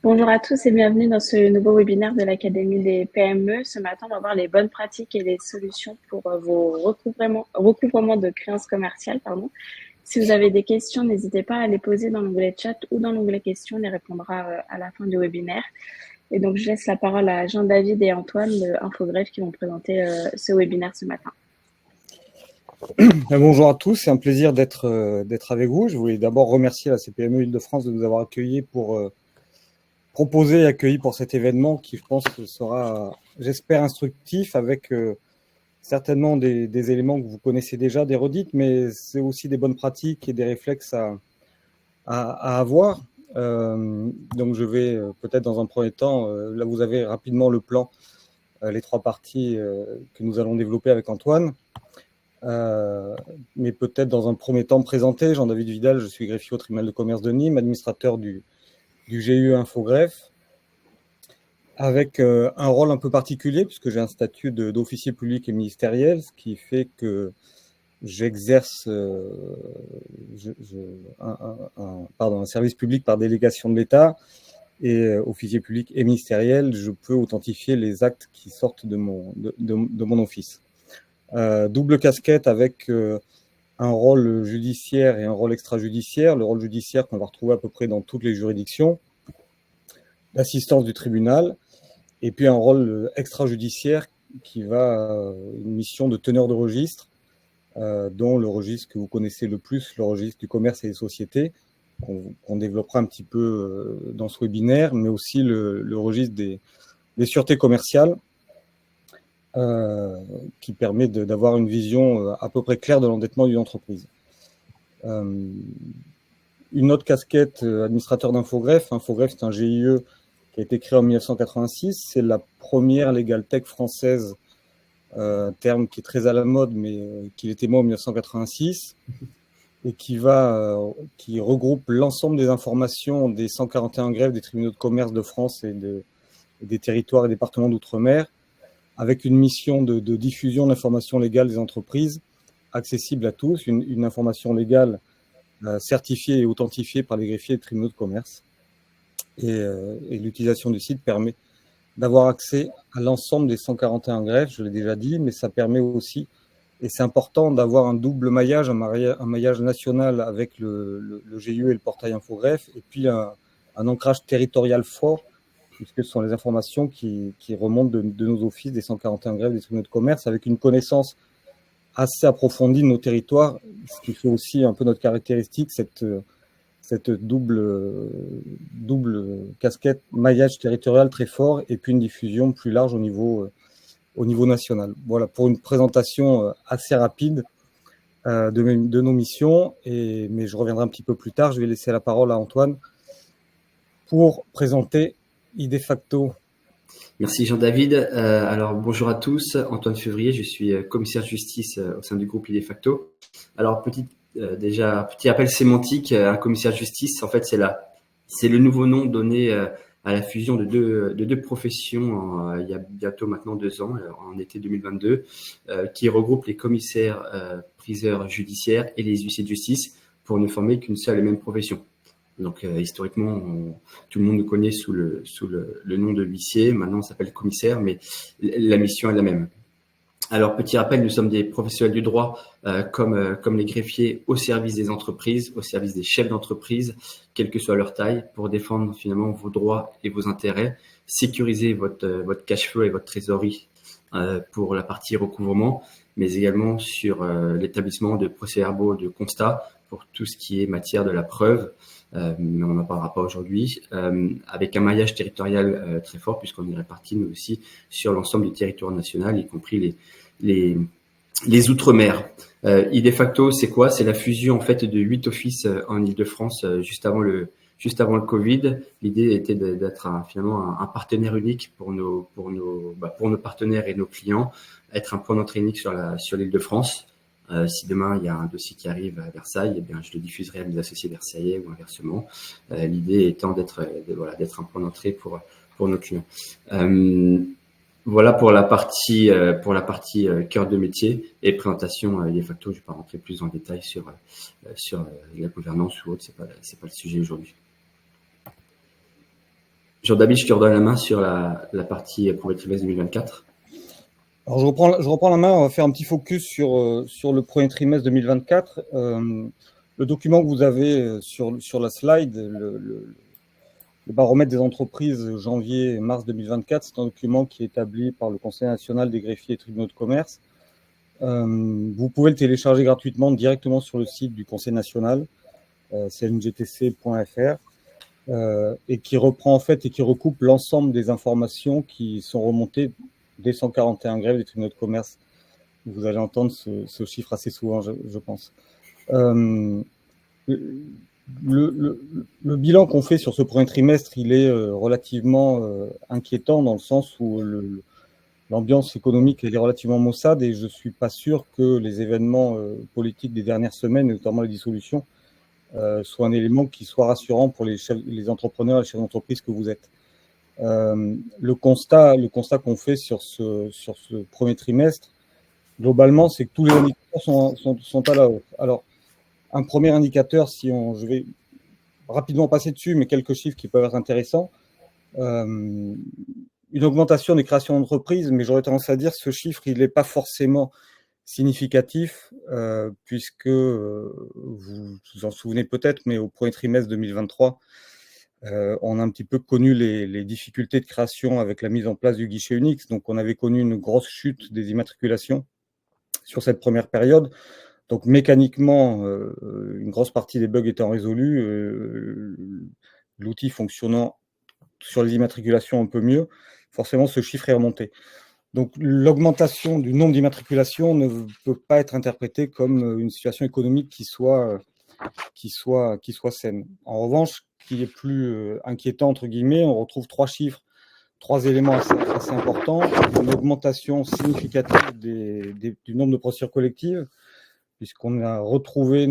Bonjour à tous et bienvenue dans ce nouveau webinaire de l'Académie des PME. Ce matin, on va voir les bonnes pratiques et les solutions pour vos recouvrements de créances commerciales. Si vous avez des questions, n'hésitez pas à les poser dans l'onglet chat ou dans l'onglet questions. On y répondra à la fin du webinaire. Et donc, je laisse la parole à Jean-David et Antoine de Infogreffe qui vont présenter ce webinaire ce matin. Bonjour à tous, c'est un plaisir d'être avec vous. Je voulais d'abord remercier la CPME Île-de-France de nous avoir accueillis pour proposer et accueillis pour cet événement qui, je pense, sera, j'espère, instructif avec certainement des éléments que vous connaissez déjà, des redites, mais c'est aussi des bonnes pratiques et des réflexes à avoir. Donc, je vais peut-être dans un premier temps, là vous avez rapidement le plan, les trois parties que nous allons développer avec Antoine. Mais peut-être dans un premier temps présenter. Jean-David Vidal, je suis greffier au tribunal de commerce de Nîmes, administrateur du GIE Infogreffe, avec un rôle un peu particulier puisque j'ai un statut d'officier public et ministériel, ce qui fait que j'exerce un service public par délégation de l'État et officier public et ministériel, je peux authentifier les actes qui sortent de mon office. Double casquette avec un rôle judiciaire et un rôle extrajudiciaire. Le rôle judiciaire qu'on va retrouver à peu près dans toutes les juridictions, l'assistance du tribunal, et puis un rôle extrajudiciaire qui va une mission de teneur de registre, dont le registre que vous connaissez le plus, le registre du commerce et des sociétés, qu'on développera un petit peu dans ce webinaire, mais aussi le registre des sûretés commerciales, qui permet d'avoir une vision à peu près claire de l'endettement d'une entreprise. Une autre casquette, administrateur d'Infogreffe. Infogreffe, c'est un GIE qui a été créé en 1986. C'est la première legal tech française, terme qui est très à la mode, mais qui était moi en 1986, et qui regroupe l'ensemble des informations des 141 greffes des tribunaux de commerce de France et des territoires et départements d'outre-mer, avec une mission de diffusion de l'information légale des entreprises, accessible à tous, une information légale certifiée et authentifiée par les greffiers des tribunaux de commerce. Et l'utilisation du site permet d'avoir accès à l'ensemble des 141 greffes, je l'ai déjà dit, mais ça permet aussi, et c'est important, d'avoir un double maillage, un maillage national avec le GIE et le portail Infogreffe, et puis un ancrage territorial fort, puisque ce sont les informations qui remontent de nos offices des 141 greffes des tribunaux de commerce, avec une connaissance assez approfondie de nos territoires, ce qui fait aussi un peu notre caractéristique, cette double casquette, maillage territorial très fort, et puis une diffusion plus large au niveau national. Voilà, pour une présentation assez rapide de nos missions, mais je reviendrai un petit peu plus tard. Je vais laisser la parole à Antoine pour présenter IDEFACTO. Merci Jean-David. Alors bonjour à tous, Antoine Février, je suis commissaire de justice au sein du groupe IDEFACTO. Alors petit rappel sémantique, un commissaire de justice, en fait c'est le nouveau nom donné à la fusion de deux professions il y a bientôt maintenant 2 ans, en été 2022, qui regroupe les commissaires priseurs judiciaires et les huissiers de justice pour ne former qu'une seule et même profession. Donc historiquement, tout le monde nous connaît sous le nom de huissier. Maintenant, on s'appelle commissaire, mais la mission est la même. Alors, petit rappel, nous sommes des professionnels du droit, comme les greffiers, au service des entreprises, au service des chefs d'entreprise, quelle que soit leur taille, pour défendre finalement vos droits et vos intérêts, sécuriser votre cash flow et votre trésorerie pour la partie recouvrement, mais également sur l'établissement de procès-verbaux de constat pour tout ce qui est matière de la preuve. Mais on n'en parlera pas aujourd'hui, avec un maillage territorial très fort, puisqu'on est répartis nous aussi sur l'ensemble du territoire national, y compris les outre-mer. IDEFACTO, c'est quoi? C'est la fusion en fait de 8 offices en Île-de-France juste avant le Covid. L'idée était d'être finalement un partenaire unique pour nos partenaires et nos clients, être un point d'entrée unique sur l'Île-de-France. Si demain il y a un dossier qui arrive à Versailles, eh bien je le diffuserai à mes associés versaillais ou inversement. L'idée étant d'être un point d'entrée pour nos clients. Voilà pour la partie cœur de métier et présentation IDEFACTO. Je ne vais pas rentrer plus en détail sur la gouvernance ou autre. C'est pas le sujet aujourd'hui. Jean-David, je te redonne la main sur la partie premier trimestre 2024. Alors, je reprends la main. On va faire un petit focus sur le premier trimestre 2024. Le document que vous avez sur la slide, le baromètre des entreprises janvier-mars 2024, c'est un document qui est établi par le Conseil national des greffiers et tribunaux de commerce. Vous pouvez le télécharger gratuitement directement sur le site du Conseil national, cngtc.fr, et qui reprend en fait et qui recoupe l'ensemble des informations qui sont remontées des 141 grèves des tribunaux de commerce. Vous allez entendre ce chiffre assez souvent, je pense. Le bilan qu'on fait sur ce premier trimestre, il est relativement inquiétant dans le sens où l'ambiance économique est relativement maussade et je ne suis pas sûr que les événements politiques des dernières semaines, notamment les dissolutions, soient un élément qui soit rassurant pour les entrepreneurs et les chefs d'entreprise que vous êtes. Le constat qu'on fait sur ce premier trimestre, globalement, c'est que tous les indicateurs sont à la hausse. Alors, un premier indicateur, je vais rapidement passer dessus, mais quelques chiffres qui peuvent être intéressants. Une augmentation des créations d'entreprises, mais j'aurais tendance à dire que ce chiffre, il n'est pas forcément significatif, puisque vous vous en souvenez peut-être, mais au premier trimestre 2023, on a un petit peu connu les difficultés de création avec la mise en place du guichet unique. Donc, on avait connu une grosse chute des immatriculations sur cette première période. Donc, mécaniquement, une grosse partie des bugs étant résolus, l'outil fonctionnant sur les immatriculations un peu mieux, forcément, ce chiffre est remonté. Donc, l'augmentation du nombre d'immatriculations ne peut pas être interprétée comme une situation économique qui soit saine. En revanche, ce qui est plus inquiétant, entre guillemets, on retrouve trois éléments assez importants. Une augmentation significative du nombre de procédures collectives, puisqu'on a retrouvé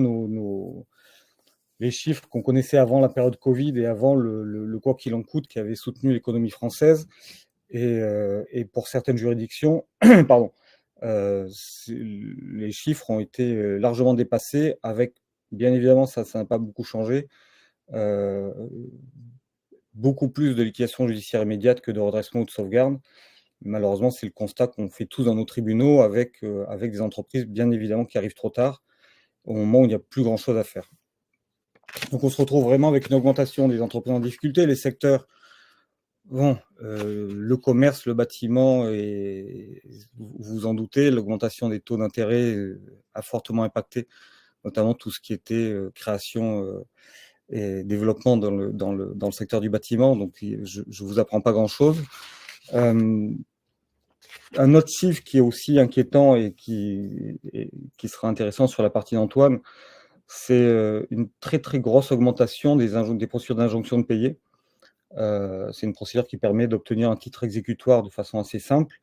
les chiffres qu'on connaissait avant la période Covid et avant le quoi qu'il en coûte qui avait soutenu l'économie française. Et pour certaines juridictions, pardon, les chiffres ont été largement dépassés avec, bien évidemment, ça n'a pas beaucoup changé, beaucoup plus de liquidation judiciaire immédiate que de redressement ou de sauvegarde. Malheureusement, c'est le constat qu'on fait tous dans nos tribunaux avec des entreprises, bien évidemment, qui arrivent trop tard, au moment où il n'y a plus grand-chose à faire. Donc, on se retrouve vraiment avec une augmentation des entreprises en difficulté. Les secteurs, le commerce, le bâtiment, et vous vous en doutez, l'augmentation des taux d'intérêt a fortement impacté, notamment tout ce qui était création et développement dans le secteur du bâtiment. Donc, je ne vous apprends pas grand-chose. Un autre chiffre qui est aussi inquiétant et qui sera intéressant sur la partie d'Antoine, c'est une très très grosse augmentation des procédures d'injonction de payer. C'est une procédure qui permet d'obtenir un titre exécutoire de façon assez simple,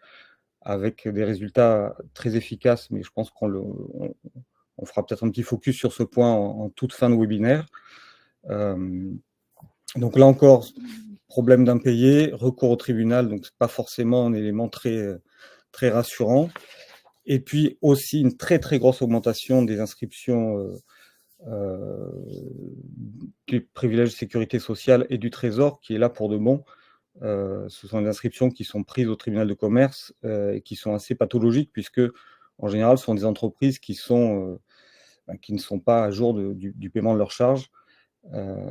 avec des résultats très efficaces, mais je pense qu'on fera peut-être un petit focus sur ce point en toute fin de webinaire. Donc là encore, problème d'impayé, recours au tribunal, donc c'est pas forcément un élément très, très rassurant. Et puis aussi une très très grosse augmentation des inscriptions du privilège de sécurité sociale et du Trésor, qui est là pour de bon. Ce sont des inscriptions qui sont prises au tribunal de commerce et qui sont assez pathologiques, puisque en général, ce sont des entreprises qui ne sont pas à jour du paiement de leurs charges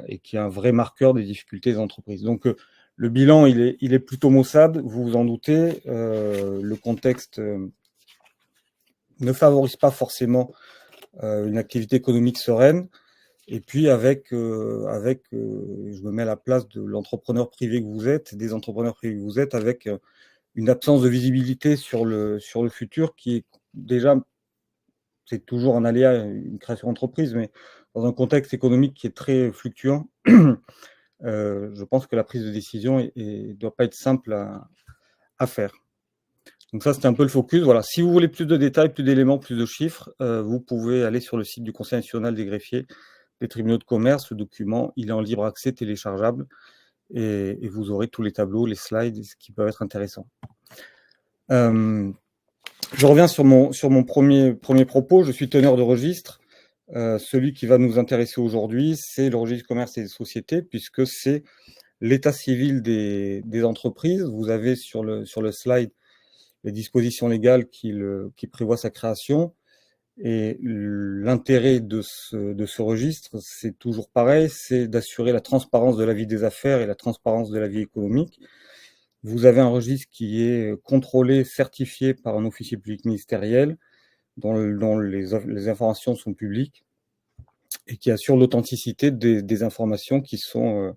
et qui est un vrai marqueur des difficultés des entreprises. Donc, le bilan, il est plutôt maussade, vous vous en doutez. Le contexte ne favorise pas forcément une activité économique sereine. Et puis, je me mets à la place de l'entrepreneur privé que vous êtes, des entrepreneurs privés que vous êtes, avec une absence de visibilité sur le futur qui est déjà, c'est toujours un aléa, une création d'entreprise, mais dans un contexte économique qui est très fluctuant, je pense que la prise de décision ne doit pas être simple à faire. Donc ça, c'était un peu le focus. Voilà. Si vous voulez plus de détails, plus d'éléments, plus de chiffres, vous pouvez aller sur le site du Conseil national des greffiers des tribunaux de commerce. Le document, il est en libre accès, téléchargeable, et vous aurez tous les tableaux, les slides, ce qui peuvent être intéressants. Je reviens sur mon premier propos. Je suis teneur de registre. Celui qui va nous intéresser aujourd'hui, c'est le registre du commerce et des sociétés, puisque c'est l'état civil des entreprises. Vous avez sur le slide les dispositions légales qui prévoient sa création. Et l'intérêt de ce registre, c'est toujours pareil, c'est d'assurer la transparence de la vie des affaires et la transparence de la vie économique. Vous avez un registre qui est contrôlé, certifié par un officier public ministériel, dont les informations sont publiques et qui assure l'authenticité des informations qui sont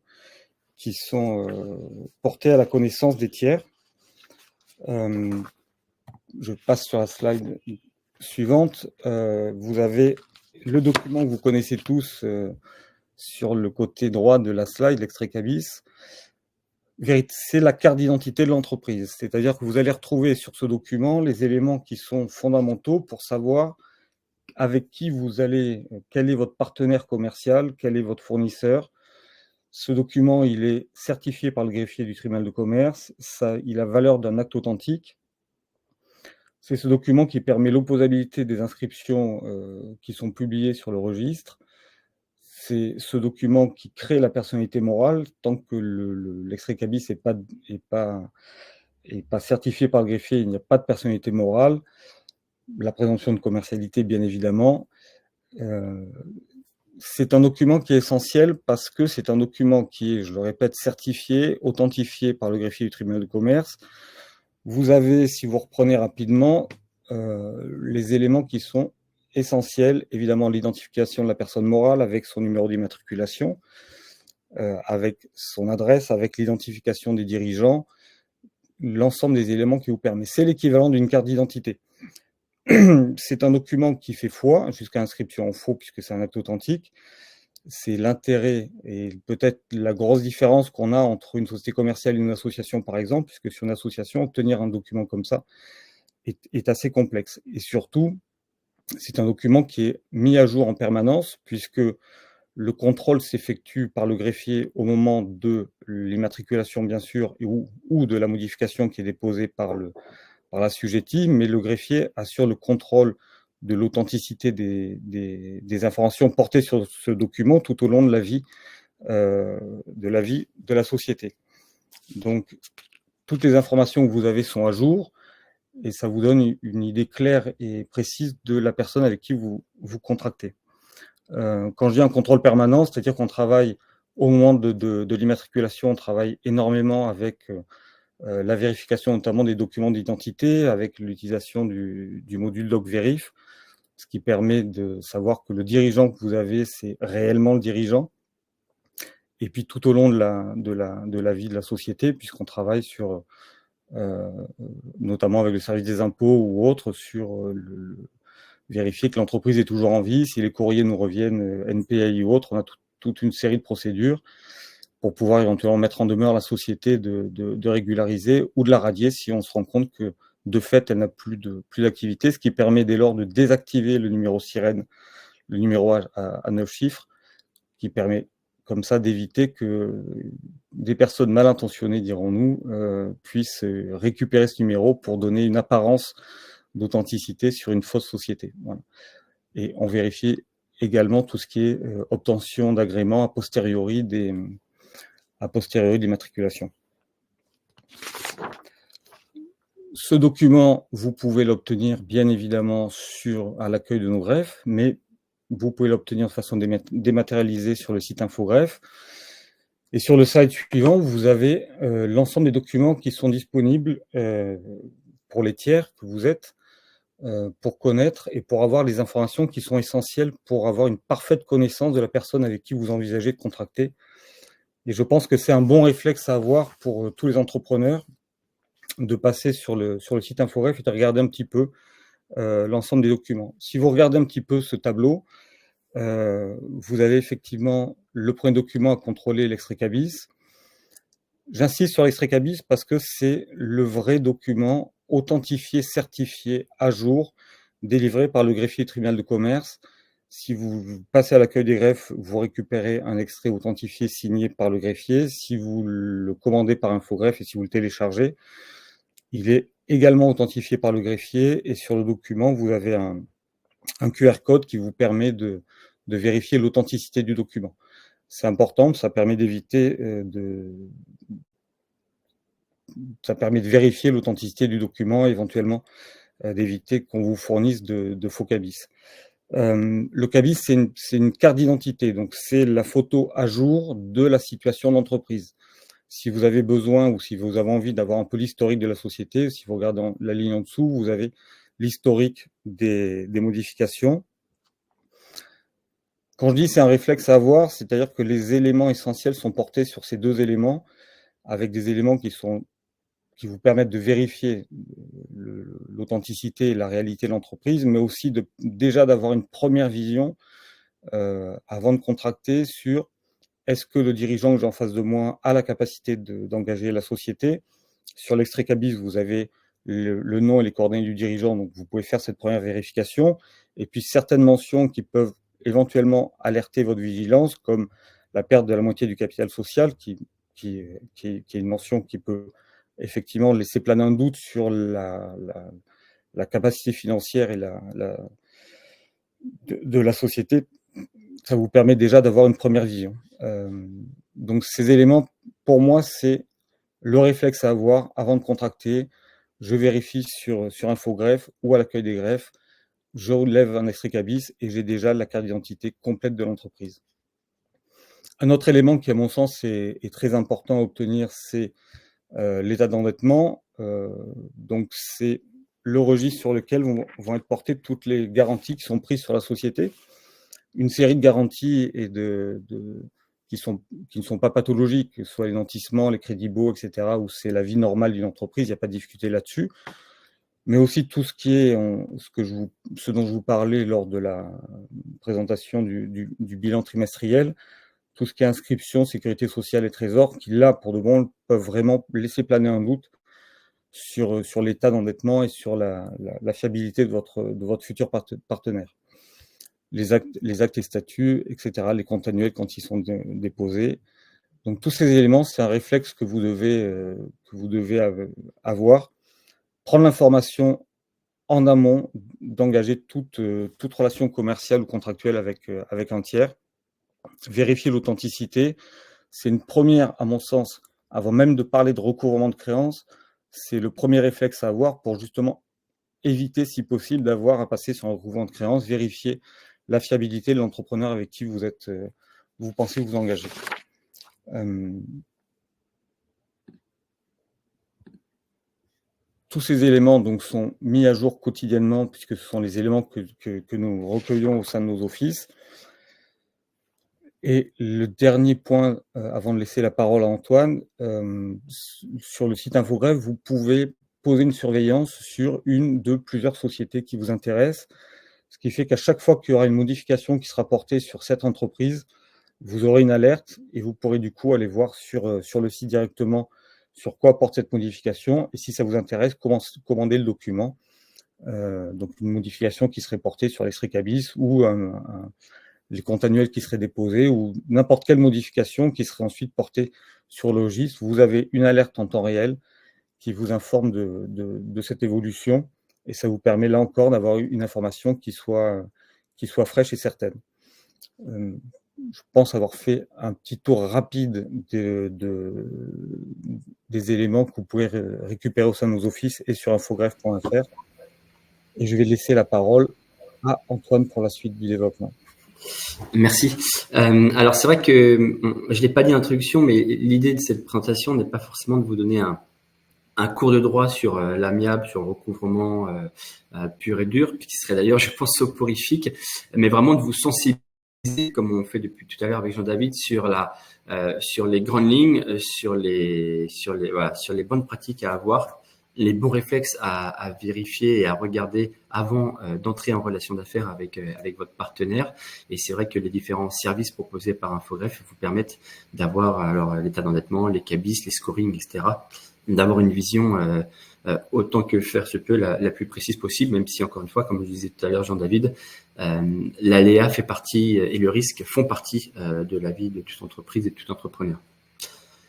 portées à la connaissance des tiers. Je passe sur la slide suivante. Vous avez le document que vous connaissez tous sur le côté droit de la slide, l'extrait CABIS. C'est la carte d'identité de l'entreprise. C'est-à-dire que vous allez retrouver sur ce document les éléments qui sont fondamentaux pour savoir avec qui vous allez, quel est votre partenaire commercial, quel est votre fournisseur. Ce document, il est certifié par le greffier du tribunal de commerce. Il a valeur d'un acte authentique. C'est ce document qui permet l'opposabilité des inscriptions qui sont publiées sur le registre. C'est ce document qui crée la personnalité morale. Tant que l'extrait CABIS n'est pas certifié par le greffier, il n'y a pas de personnalité morale. La présomption de commercialité, bien évidemment. C'est un document qui est essentiel parce que c'est un document qui est, je le répète, certifié, authentifié par le greffier du tribunal de commerce. Vous avez, si vous reprenez rapidement, les éléments qui sont essentiels. Évidemment, l'identification de la personne morale avec son numéro d'immatriculation, avec son adresse, avec l'identification des dirigeants, l'ensemble des éléments qui vous permettent. C'est l'équivalent d'une carte d'identité. C'est un document qui fait foi, jusqu'à inscription en faux, puisque c'est un acte authentique. C'est l'intérêt et peut-être la grosse différence qu'on a entre une société commerciale et une association, par exemple, puisque sur une association, obtenir un document comme ça est assez complexe. Et surtout, c'est un document qui est mis à jour en permanence, puisque le contrôle s'effectue par le greffier au moment de l'immatriculation, bien sûr, ou de la modification qui est déposée par l'assujetti, mais le greffier assure le contrôle de l'authenticité des informations portées sur ce document tout au long de la vie de la société. Donc, toutes les informations que vous avez sont à jour et ça vous donne une idée claire et précise de la personne avec qui vous contractez. Quand je dis un contrôle permanent, c'est-à-dire qu'on travaille au moment de l'immatriculation, on travaille énormément avec la vérification notamment des documents d'identité, avec l'utilisation du module DocVerif, ce qui permet de savoir que le dirigeant que vous avez, c'est réellement le dirigeant. Et puis tout au long de la vie de la société, puisqu'on travaille sur, notamment avec le service des impôts ou autres, sur vérifier que l'entreprise est toujours en vie. Si les courriers nous reviennent, NPI ou autres, on a toute une série de procédures pour pouvoir éventuellement mettre en demeure la société de régulariser ou de la radier si on se rend compte que de fait, elle n'a plus d'activité, ce qui permet dès lors de désactiver le numéro sirène, le numéro à 9 chiffres, qui permet comme ça d'éviter que des personnes mal intentionnées, dirons-nous, puissent récupérer ce numéro pour donner une apparence d'authenticité sur une fausse société. Voilà. Et on vérifie également tout ce qui est obtention d'agréments a posteriori d'immatriculation. Ce document, vous pouvez l'obtenir bien évidemment à l'accueil de nos greffes, mais vous pouvez l'obtenir de façon dématérialisée sur le site InfoGreffe. Et sur le slide suivant, vous avez l'ensemble des documents qui sont disponibles pour les tiers que vous êtes, pour connaître et pour avoir les informations qui sont essentielles pour avoir une parfaite connaissance de la personne avec qui vous envisagez de contracter. Et je pense que c'est un bon réflexe à avoir pour tous les entrepreneurs de passer sur le site InfoGreffe et de regarder un petit peu l'ensemble des documents. Si vous regardez un petit peu ce tableau, vous avez effectivement le premier document à contrôler, l'extrait CABIS. J'insiste sur l'extrait CABIS parce que c'est le vrai document authentifié, certifié, à jour, délivré par le greffier du tribunal de commerce. Si vous passez à l'accueil des greffes, vous récupérez un extrait authentifié signé par le greffier. Si vous le commandez par InfoGreffe et si vous le téléchargez, il est également authentifié par le greffier et sur le document, vous avez un QR code qui vous permet de vérifier l'authenticité du document. C'est important, ça permet d'éviter ça permet de vérifier l'authenticité du document, éventuellement d'éviter qu'on vous fournisse de faux cabis. Le cabis, c'est une carte d'identité, donc c'est la photo à jour de la situation de l'entreprise. Si vous avez besoin ou si vous avez envie d'avoir un peu l'historique de la société, si vous regardez la ligne en dessous, vous avez l'historique des modifications. Quand je dis c'est un réflexe à avoir, c'est-à-dire que les éléments essentiels sont portés sur ces deux éléments, avec des éléments qui vous permettent de vérifier l'authenticité et la réalité de l'entreprise, mais aussi déjà d'avoir une première vision avant de contracter sur est-ce que le dirigeant que j'ai en face de moi a la capacité d'engager la société. Sur l'extrait cabis, vous avez le nom et les coordonnées du dirigeant, donc vous pouvez faire cette première vérification. Et puis certaines mentions qui peuvent éventuellement alerter votre vigilance, comme la perte de la moitié du capital social, qui est une mention qui peut effectivement laisser planer un doute sur la capacité financière et de la société. Ça vous permet déjà d'avoir une première vision. Donc ces éléments, pour moi, c'est le réflexe à avoir avant de contracter. Je vérifie sur Infogreffe ou à l'accueil des greffes, je relève un extrait cabis et j'ai déjà la carte d'identité complète de l'entreprise. Un autre élément qui, à mon sens, est très important à obtenir, c'est l'état d'endettement. Donc, c'est le registre sur lequel vont être portées toutes les garanties qui sont prises sur la société. Une série de garanties et qui ne sont pas pathologiques, que ce soit les nantissements, les crédits baux, etc., où c'est la vie normale d'une entreprise, il n'y a pas de difficulté là-dessus. Mais aussi tout ce qui est ce dont je vous parlais lors de la présentation du bilan trimestriel, tout ce qui est inscription, sécurité sociale et trésor, qui là, pour de bon, peuvent vraiment laisser planer un doute sur l'état d'endettement et sur la fiabilité de votre futur partenaire. Les actes et statuts, etc., les comptes annuels quand ils sont déposés. Donc tous ces éléments, c'est un réflexe que vous devez avoir. Prendre l'information en amont, d'engager toute relation commerciale ou contractuelle avec un tiers. Vérifier l'authenticité. C'est une première, à mon sens, avant même de parler de recouvrement de créances, c'est le premier réflexe à avoir pour justement éviter, si possible, d'avoir à passer sur un recouvrement de créances, vérifier la fiabilité de l'entrepreneur avec qui vous pensez vous engager. Tous ces éléments donc, sont mis à jour quotidiennement, puisque ce sont les éléments que nous recueillons au sein de nos offices. Et le dernier point, avant de laisser la parole à Antoine, sur le site Infogreffe, vous pouvez poser une surveillance sur une de plusieurs sociétés qui vous intéressent, ce qui fait qu'à chaque fois qu'il y aura une modification qui sera portée sur cette entreprise, vous aurez une alerte et vous pourrez du coup aller voir sur le site directement sur quoi porte cette modification et si ça vous intéresse, commander le document. Donc une modification qui serait portée sur l'extrait cabis ou les comptes annuels qui seraient déposés ou n'importe quelle modification qui serait ensuite portée sur le registre. Vous avez une alerte en temps réel qui vous informe de cette évolution et ça vous permet là encore d'avoir une information qui soit fraîche et certaine. Je pense avoir fait un petit tour rapide des éléments que vous pouvez récupérer au sein de nos offices et sur infogreffe.fr. Et je vais laisser la parole à Antoine pour la suite du développement. Merci. Alors, c'est vrai que je ne l'ai pas dit en introduction, mais l'idée de cette présentation n'est pas forcément de vous donner un cours de droit sur l'amiable, sur le recouvrement pur et dur, qui serait d'ailleurs, je pense, soporifique, mais vraiment de vous sensibiliser, comme on fait depuis tout à l'heure avec Jean-David, sur les grandes lignes, sur les bonnes pratiques à avoir, les bons réflexes à vérifier et à regarder avant d'entrer en relation d'affaires avec votre partenaire. Et c'est vrai que les différents services proposés par Infogreffe vous permettent d'avoir alors l'état d'endettement, les cabis, les scorings, etc., d'avoir une vision autant que faire se peut la plus précise possible, même si encore une fois, comme je disais tout à l'heure Jean-David, l'aléa fait partie et le risque font partie de la vie de toute entreprise et de tout entrepreneur.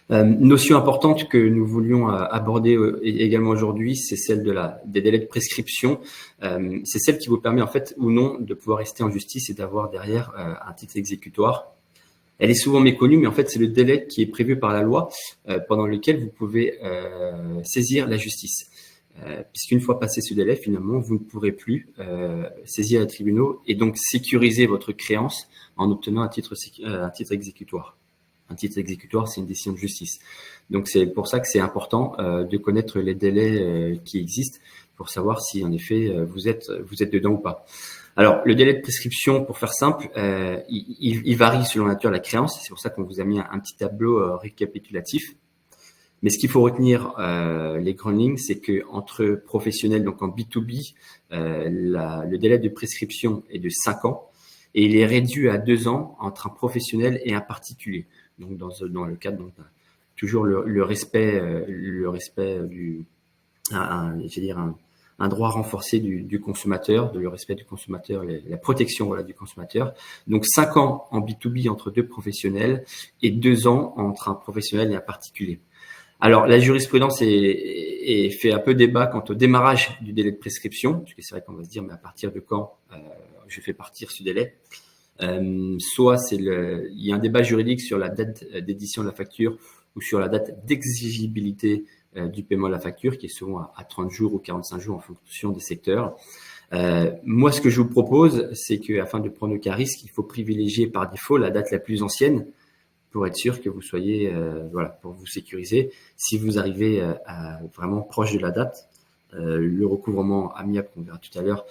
Notion importante que nous voulions aborder également aujourd'hui, c'est celle des délais de prescription. C'est celle qui vous permet en fait ou non de pouvoir rester en justice et d'avoir derrière un titre exécutoire. Elle est souvent méconnue, mais en fait, c'est le délai qui est prévu par la loi pendant lequel vous pouvez saisir la justice. Puisqu'une fois passé ce délai, finalement, vous ne pourrez plus saisir les tribunaux et donc sécuriser votre créance en obtenant un titre exécutoire. Un titre exécutoire, c'est une décision de justice. Donc, c'est pour ça que c'est important de connaître les délais qui existent pour savoir si, en effet, vous êtes dedans ou pas. Alors, le délai de prescription, pour faire simple, il varie selon la nature de la créance. C'est pour ça qu'on vous a mis un petit tableau récapitulatif. Mais ce qu'il faut retenir, les grandes lignes, c'est que entre professionnels, donc en B2B, le délai de prescription est de 5 ans et il est réduit à 2 ans entre un professionnel et un particulier. Donc, dans le cadre, donc, toujours le respect du, un droit renforcé du consommateur, le respect du consommateur, la protection, voilà, du consommateur. Donc 5 ans en B2B entre 2 professionnels et 2 ans entre un professionnel et un particulier. Alors la jurisprudence fait un peu débat quant au démarrage du délai de prescription, parce que c'est vrai qu'on va se dire mais à partir de quand je fais partir ce délai. Soit il y a un débat juridique sur la date d'édition de la facture ou sur la date d'exigibilité du paiement de la facture, qui est souvent à 30 jours ou 45 jours en fonction des secteurs. Moi, ce que je vous propose, c'est qu'afin de prendre aucun risque, il faut privilégier par défaut la date la plus ancienne pour être sûr que vous soyez, pour vous sécuriser. Si vous arrivez vraiment proche de la date, le recouvrement amiable qu'on verra tout à l'heure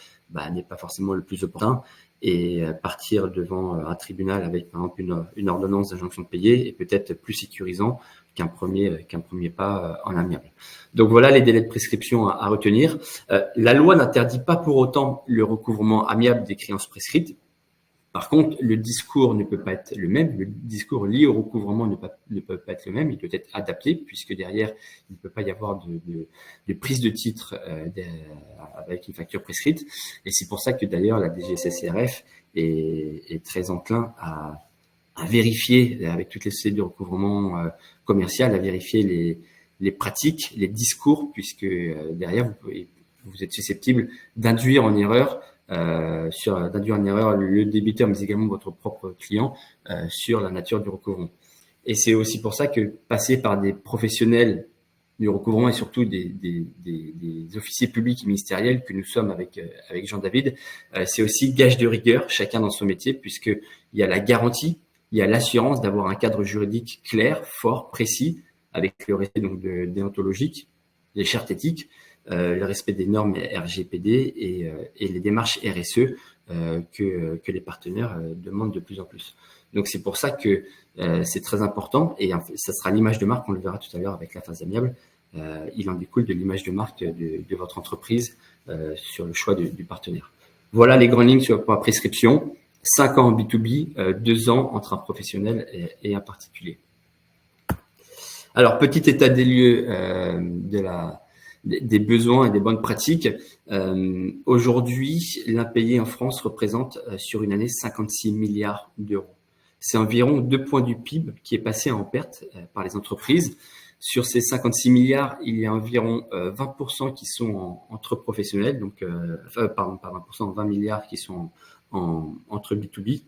n'est pas forcément le plus opportun. Et partir devant un tribunal avec par exemple une ordonnance d'injonction de payer est peut-être plus sécurisant qu'un premier pas en amiable. Donc voilà les délais de prescription à retenir. La loi n'interdit pas pour autant le recouvrement amiable des créances prescrites. Par contre, le discours ne peut pas être le même. Le discours lié au recouvrement ne peut pas être le même. Il doit être adapté puisque derrière, il ne peut pas y avoir de prise de titre avec une facture prescrite. Et c'est pour ça que d'ailleurs, la DGCCRF est très enclin à vérifier avec toutes les sociétés de recouvrement commercial, à vérifier les pratiques, les discours, puisque derrière, vous êtes susceptible d'induire en erreur le débiteur, mais également votre propre client sur la nature du recouvrement. Et c'est aussi pour ça que passer par des professionnels du recouvrement et surtout des officiers publics et ministériels que nous sommes avec Jean-David, c'est aussi gage de rigueur, chacun dans son métier, puisqu'il y a la garantie, il y a l'assurance d'avoir un cadre juridique clair, fort, précis, avec le respect donc déontologique, les chartes éthiques, le respect des normes RGPD et les démarches RSE que les partenaires demandent de plus en plus. Donc c'est pour ça que c'est très important et ça sera l'image de marque, on le verra tout à l'heure avec la phase amiable. Il en découle de l'image de marque de votre entreprise sur le choix du partenaire. Voilà les grandes lignes sur la prescription. 5 ans en B2B, 2 ans entre un professionnel et un particulier. Alors, petit état des lieux des besoins et des bonnes pratiques. Aujourd'hui, l'impayé en France représente sur une année 56 milliards d'euros. C'est environ 2 points du PIB qui est passé en perte par les entreprises. Sur ces 56 milliards, il y a environ 20% qui sont entre professionnels, donc pas 20%, 20 milliards qui sont entre B2B,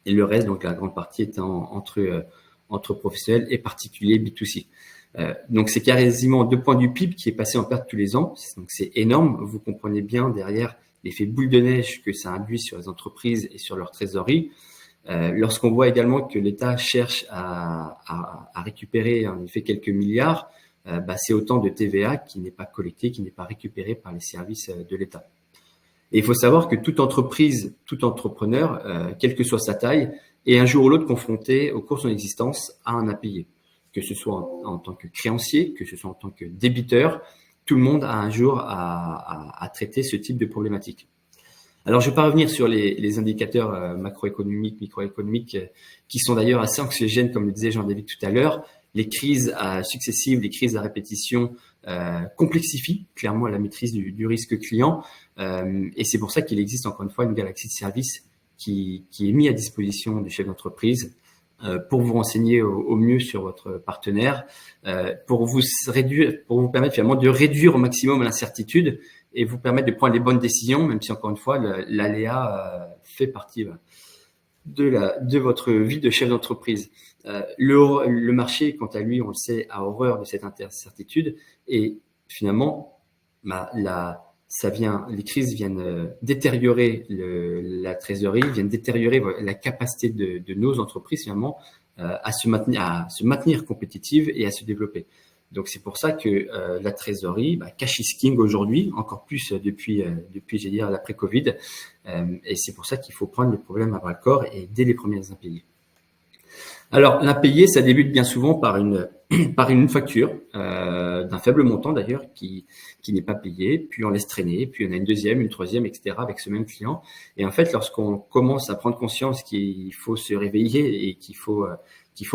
et le reste, donc la grande partie étant entre professionnels et particuliers B2C. Donc c'est quasiment 2 points du PIB qui est passé en perte tous les ans, donc c'est énorme. Vous comprenez bien derrière l'effet boule de neige que ça induit sur les entreprises et sur leur trésorerie. Lorsqu'on voit également que l'État cherche à récupérer en effet quelques milliards, c'est autant de TVA qui n'est pas collecté, qui n'est pas récupéré par les services de l'État. Et il faut savoir que toute entreprise, tout entrepreneur, quelle que soit sa taille, est un jour ou l'autre confronté au cours de son existence à un impayé. Que ce soit en tant que créancier, que ce soit en tant que débiteur, tout le monde a un jour à traiter ce type de problématique. Alors, je ne vais pas revenir sur les indicateurs macroéconomiques, microéconomiques, qui sont d'ailleurs assez anxiogènes, comme le disait Jean-David tout à l'heure. Les crises successives, les crises à répétition complexifient clairement la maîtrise du risque client. Et c'est pour ça qu'il existe encore une fois une galaxie de services qui est mise à disposition du chef d'entreprise pour vous renseigner au mieux sur votre partenaire, pour vous permettre finalement de réduire au maximum l'incertitude et vous permettre de prendre les bonnes décisions, même si encore une fois l'aléa fait partie de votre vie de chef d'entreprise. Le marché, quant à lui, on le sait, a horreur de cette incertitude et finalement, les crises viennent détériorer la trésorerie, viennent détériorer la capacité de nos entreprises finalement à se maintenir compétitives et à se développer. Donc c'est pour ça que la trésorerie, cash is king aujourd'hui, encore plus depuis j'ai dire l'après Covid, et c'est pour ça qu'il faut prendre le problème à bras le corps et dès les premiers impayés. Alors l'impayé, ça débute bien souvent par une facture d'un faible montant d'ailleurs qui n'est pas payée, puis on laisse traîner, puis on a une deuxième, une troisième, etc. avec ce même client. Et en fait, lorsqu'on commence à prendre conscience qu'il faut se réveiller et qu'il faut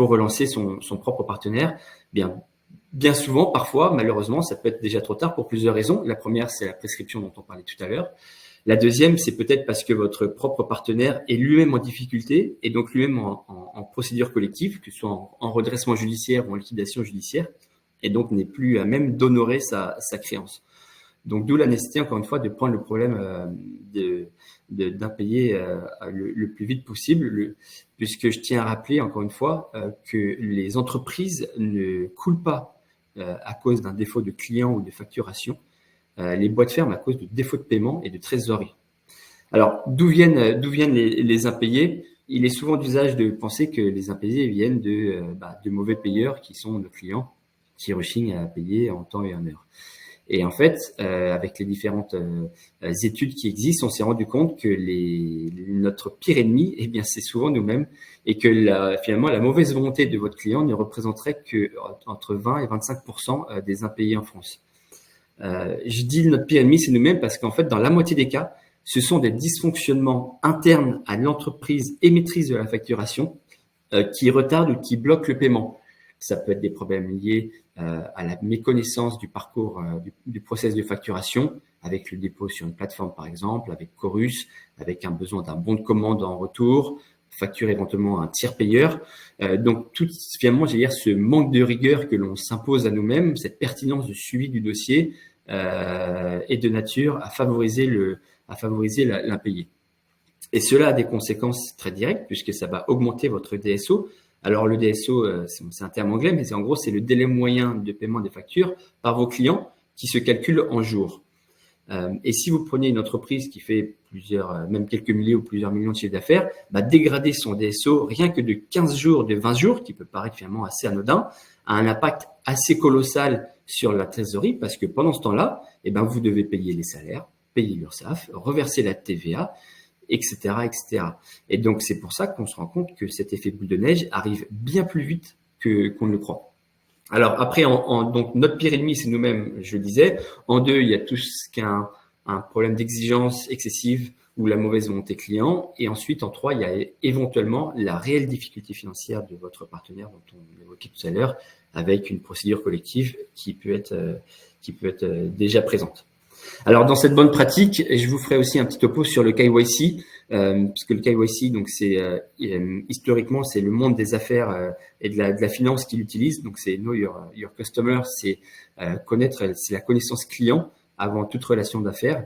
relancer son propre partenaire, bien souvent, parfois, malheureusement, ça peut être déjà trop tard pour plusieurs raisons. La première, c'est la prescription dont on parlait tout à l'heure. La deuxième, c'est peut-être parce que votre propre partenaire est lui-même en difficulté et donc lui-même en procédure collective, que ce soit en redressement judiciaire ou en liquidation judiciaire, et donc n'est plus à même d'honorer sa créance. Donc d'où la nécessité, encore une fois, de prendre le problème d'impayé le plus vite possible, puisque je tiens à rappeler, encore une fois, que les entreprises ne coulent pas à cause d'un défaut de client ou de facturation. Les boîtes ferment à cause de défaut de paiement et de trésorerie. Alors, d'où viennent les impayés? Il est souvent d'usage de penser que les impayés viennent de mauvais payeurs qui sont nos clients, qui rechignent à payer en temps et en heure. Et en fait, avec les différentes études qui existent, on s'est rendu compte que notre pire ennemi, c'est souvent nous-mêmes, et que finalement la mauvaise volonté de votre client ne représenterait que entre 20 et 25% des impayés en France. Je dis notre pire ennemi, c'est nous-mêmes, parce qu'en fait, dans la moitié des cas, ce sont des dysfonctionnements internes à l'entreprise émettrice de la facturation qui retardent ou qui bloquent le paiement. Ça peut être des problèmes liés à la méconnaissance du parcours du process de facturation, avec le dépôt sur une plateforme par exemple, avec Chorus, avec un besoin d'un bon de commande en retour, facture éventuellement à un tiers payeur. Donc tout finalement, je veux dire, ce manque de rigueur que l'on s'impose à nous-mêmes, cette pertinence de suivi du dossier est de nature à favoriser l'impayé. Et cela a des conséquences très directes puisque ça va augmenter votre DSO. Alors le DSO, c'est un terme anglais, mais en gros, c'est le délai moyen de paiement des factures par vos clients qui se calcule en jours. Et si vous prenez une entreprise qui fait même quelques milliers ou plusieurs millions de chiffres d'affaires, dégrader son DSO rien que de 15 jours, de 20 jours, qui peut paraître finalement assez anodin, a un impact assez colossal sur la trésorerie parce que pendant ce temps-là, vous devez payer les salaires, payer l'URSSAF, reverser la TVA, etc., etc. Et donc, c'est pour ça qu'on se rend compte que cet effet boule de neige arrive bien plus vite qu'on ne le croit. Alors après, donc notre pire ennemi, c'est nous-mêmes, je le disais. En deux, il y a tout ce qui est un problème d'exigence excessive ou la mauvaise volonté client. Et ensuite, en trois, il y a éventuellement la réelle difficulté financière de votre partenaire dont on évoquait tout à l'heure, avec une procédure collective qui peut être déjà présente. Alors dans cette bonne pratique, je vous ferai aussi un petit topo sur le KYC, puisque le KYC, donc c'est historiquement c'est le monde des affaires et de la finance qui l'utilise. Donc c'est Know Your Customer, c'est c'est la connaissance client avant toute relation d'affaires.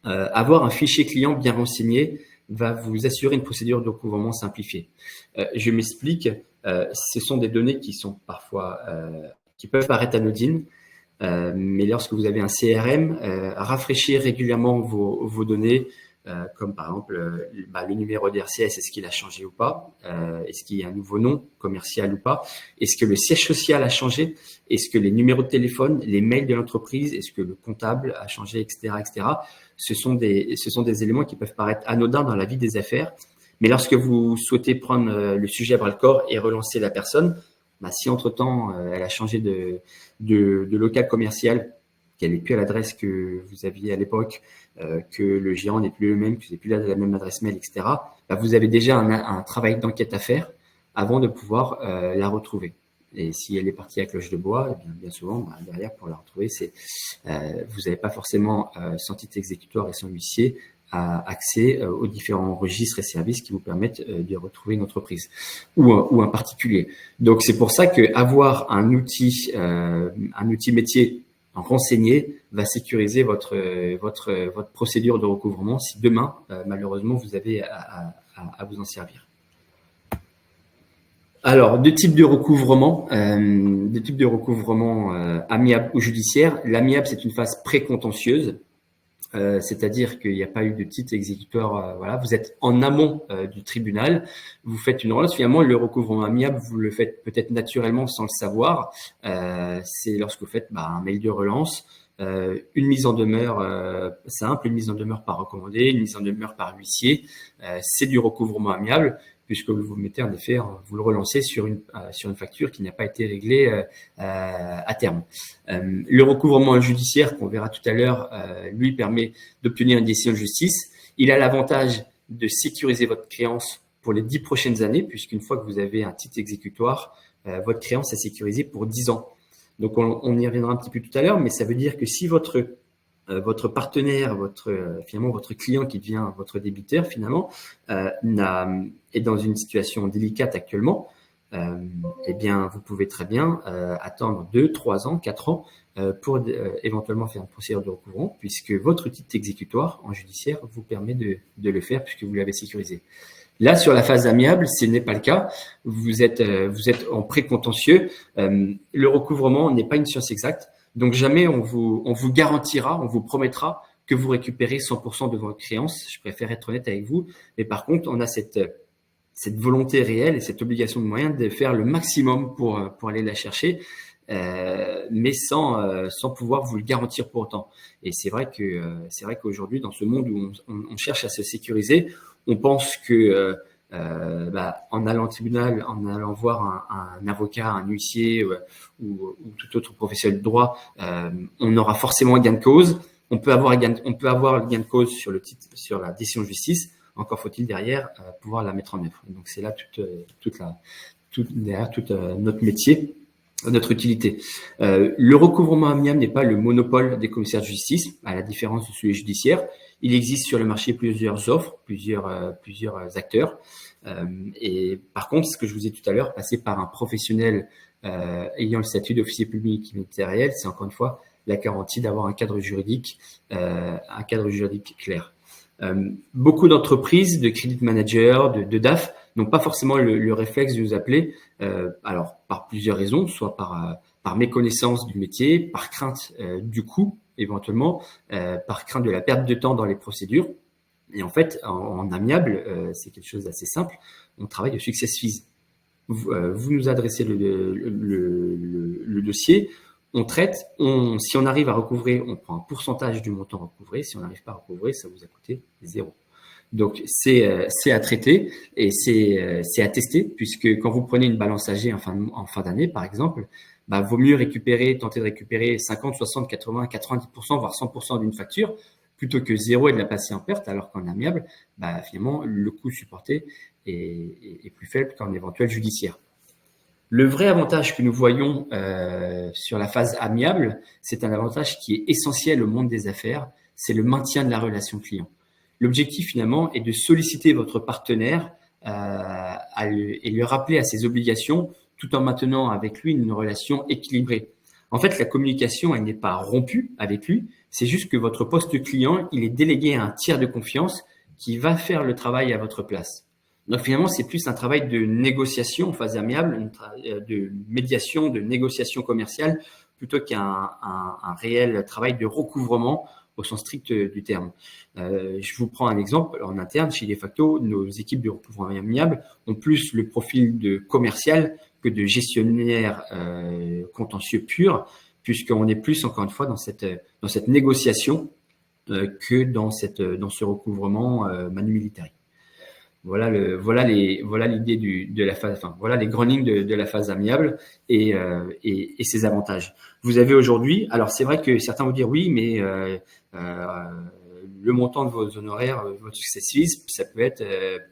Avoir un fichier client bien renseigné va vous assurer une procédure de recouvrement simplifiée. Je m'explique. Ce sont des données qui sont parfois qui peuvent paraître anodines. Mais lorsque vous avez un CRM, rafraîchir régulièrement vos données, comme par exemple le numéro d'RCS, est-ce qu'il a changé ou pas? Est-ce qu'il y a un nouveau nom commercial ou pas? Est-ce que le siège social a changé? Est-ce que les numéros de téléphone, les mails de l'entreprise, est-ce que le comptable a changé, etc., etc. Ce sont des éléments qui peuvent paraître anodins dans la vie des affaires. Mais lorsque vous souhaitez prendre le sujet à bras le corps et relancer la personne, si entre-temps elle a changé de local commercial, qu'elle n'est plus à l'adresse que vous aviez à l'époque, que le gérant n'est plus le même, que vous n'avez plus la même adresse mail, etc., vous avez déjà un travail d'enquête à faire avant de pouvoir la retrouver. Et si elle est partie à cloche de bois, bien souvent, derrière, pour la retrouver, vous n'avez pas forcément sans titre exécutoire et sans huissier accès aux différents registres et services qui vous permettent de retrouver une entreprise ou un particulier. Donc c'est pour ça que avoir un outil métier renseigné va sécuriser votre procédure de recouvrement si demain malheureusement vous avez à vous en servir. Alors, deux types de recouvrement, amiable ou judiciaire. L'amiable, c'est une phase pré-contentieuse. C'est-à-dire qu'il n'y a pas eu de titre exécutoire. Voilà, vous êtes en amont du tribunal, vous faites une relance. Finalement, le recouvrement amiable, vous le faites peut-être naturellement sans le savoir. C'est lorsque vous faites un mail de relance, une mise en demeure simple, une mise en demeure par recommandé, une mise en demeure par huissier. C'est du recouvrement amiable, puisque vous mettez en effet, vous le relancez sur une facture qui n'a pas été réglée à terme. Le recouvrement judiciaire, qu'on verra tout à l'heure, lui permet d'obtenir une décision de justice. Il a l'avantage de sécuriser votre créance pour les 10 prochaines années, puisqu'une fois que vous avez un titre exécutoire, votre créance est sécurisée pour 10 ans. Donc, on y reviendra un petit peu tout à l'heure, mais ça veut dire que si votre partenaire, finalement votre client qui devient votre débiteur finalement est dans une situation délicate actuellement, eh bien vous pouvez très bien attendre 2, 3 ans, 4 ans pour éventuellement faire une procédure de recouvrement, puisque votre titre exécutoire en judiciaire vous permet de le faire puisque vous l'avez sécurisé. Là, sur la phase amiable, ce n'est pas le cas. Vous êtes en pré-contentieux. Le recouvrement n'est pas une science exacte. Donc, jamais on vous garantira, on vous promettra que vous récupérez 100% de votre créance. Je préfère être honnête avec vous. Mais par contre, on a cette volonté réelle et cette obligation de moyens de faire le maximum pour aller la chercher, mais sans pouvoir vous le garantir pour autant. Et c'est vrai qu'aujourd'hui, dans ce monde où on cherche à se sécuriser, on pense que en allant au tribunal, en allant voir un avocat, un huissier ou tout autre professionnel de droit, on aura forcément un gain de cause. On peut avoir le gain de cause sur la décision de justice. Encore faut-il derrière pouvoir la mettre en œuvre. Donc c'est là derrière tout notre métier, notre utilité. Le recouvrement amiable n'est pas le monopole des commissaires de justice, à la différence de celui judiciaire. Il existe sur le marché plusieurs offres, plusieurs acteurs. Et par contre, ce que je vous ai dit tout à l'heure, passer par un professionnel ayant le statut d'officier public ministériel, c'est encore une fois la garantie d'avoir un cadre juridique clair. Beaucoup d'entreprises, de credit managers, de DAF n'ont pas forcément le réflexe de vous appeler, alors par plusieurs raisons, soit par méconnaissance du métier, par crainte du coût éventuellement, par crainte de la perte de temps dans les procédures. Et en fait, en amiable, c'est quelque chose d'assez simple. On travaille de success fees. Vous nous adressez le dossier, on traite, si on arrive à recouvrer, on prend un pourcentage du montant recouvré. Si on n'arrive pas à recouvrer, ça vous a coûté 0. Donc, c'est à traiter et c'est à tester, puisque quand vous prenez une balance AG en fin d'année, par exemple, vaut mieux tenter de récupérer 50, 60, 80, 90%, voire 100% d'une facture, plutôt que 0 et de la passer en perte, alors qu'en amiable, finalement, le coût supporté est plus faible qu'en éventuel judiciaire. Le vrai avantage que nous voyons sur la phase amiable, c'est un avantage qui est essentiel au monde des affaires, c'est le maintien de la relation client. L'objectif finalement est de solliciter votre partenaire et lui rappeler à ses obligations tout en maintenant avec lui une relation équilibrée. En fait, la communication, elle n'est pas rompue avec lui, c'est juste que votre poste client, il est délégué à un tiers de confiance qui va faire le travail à votre place. Donc finalement, c'est plus un travail de négociation en phase amiable, de médiation, de négociation commerciale, plutôt qu'un réel travail de recouvrement au sens strict du terme. Je vous prends un exemple. En interne, chez Defacto, nos équipes de recouvrement amiable ont plus le profil de commercial que de gestionnaire contentieux pur, puisqu'on est plus, encore une fois, dans cette négociation que dans ce recouvrement manu militari. Voilà l'idée de la phase, voilà les grandes lignes de la phase amiable et ses avantages. Vous avez aujourd'hui, alors c'est vrai que certains vont dire oui, mais le montant de vos honoraires, votre success fees, ça peut être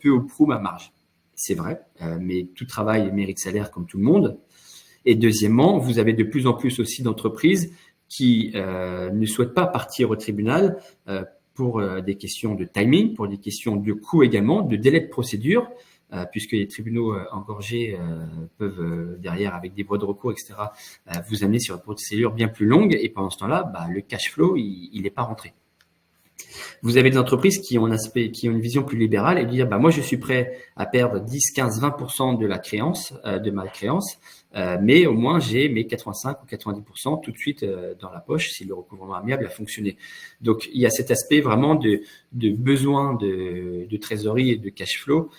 peu ou prou ma marge. C'est vrai, mais tout travail mérite salaire comme tout le monde. Et deuxièmement, vous avez de plus en plus aussi d'entreprises qui ne souhaitent pas partir au tribunal pour des questions de timing, pour des questions de coût également, de délai de procédure, puisque les tribunaux engorgés peuvent derrière, avec des voies de recours, etc., vous amener sur une procédure bien plus longue. Et pendant ce temps-là, le cash flow, il n'est pas rentré. Vous avez des entreprises qui ont une vision plus libérale et dire, moi, je suis prêt à perdre 10, 15, 20% de la créance, de ma créance, mais au moins, j'ai mes 85 ou 90% tout de suite dans la poche si le recouvrement amiable a fonctionné. Donc, il y a cet aspect vraiment de besoin de trésorerie et de cash flow.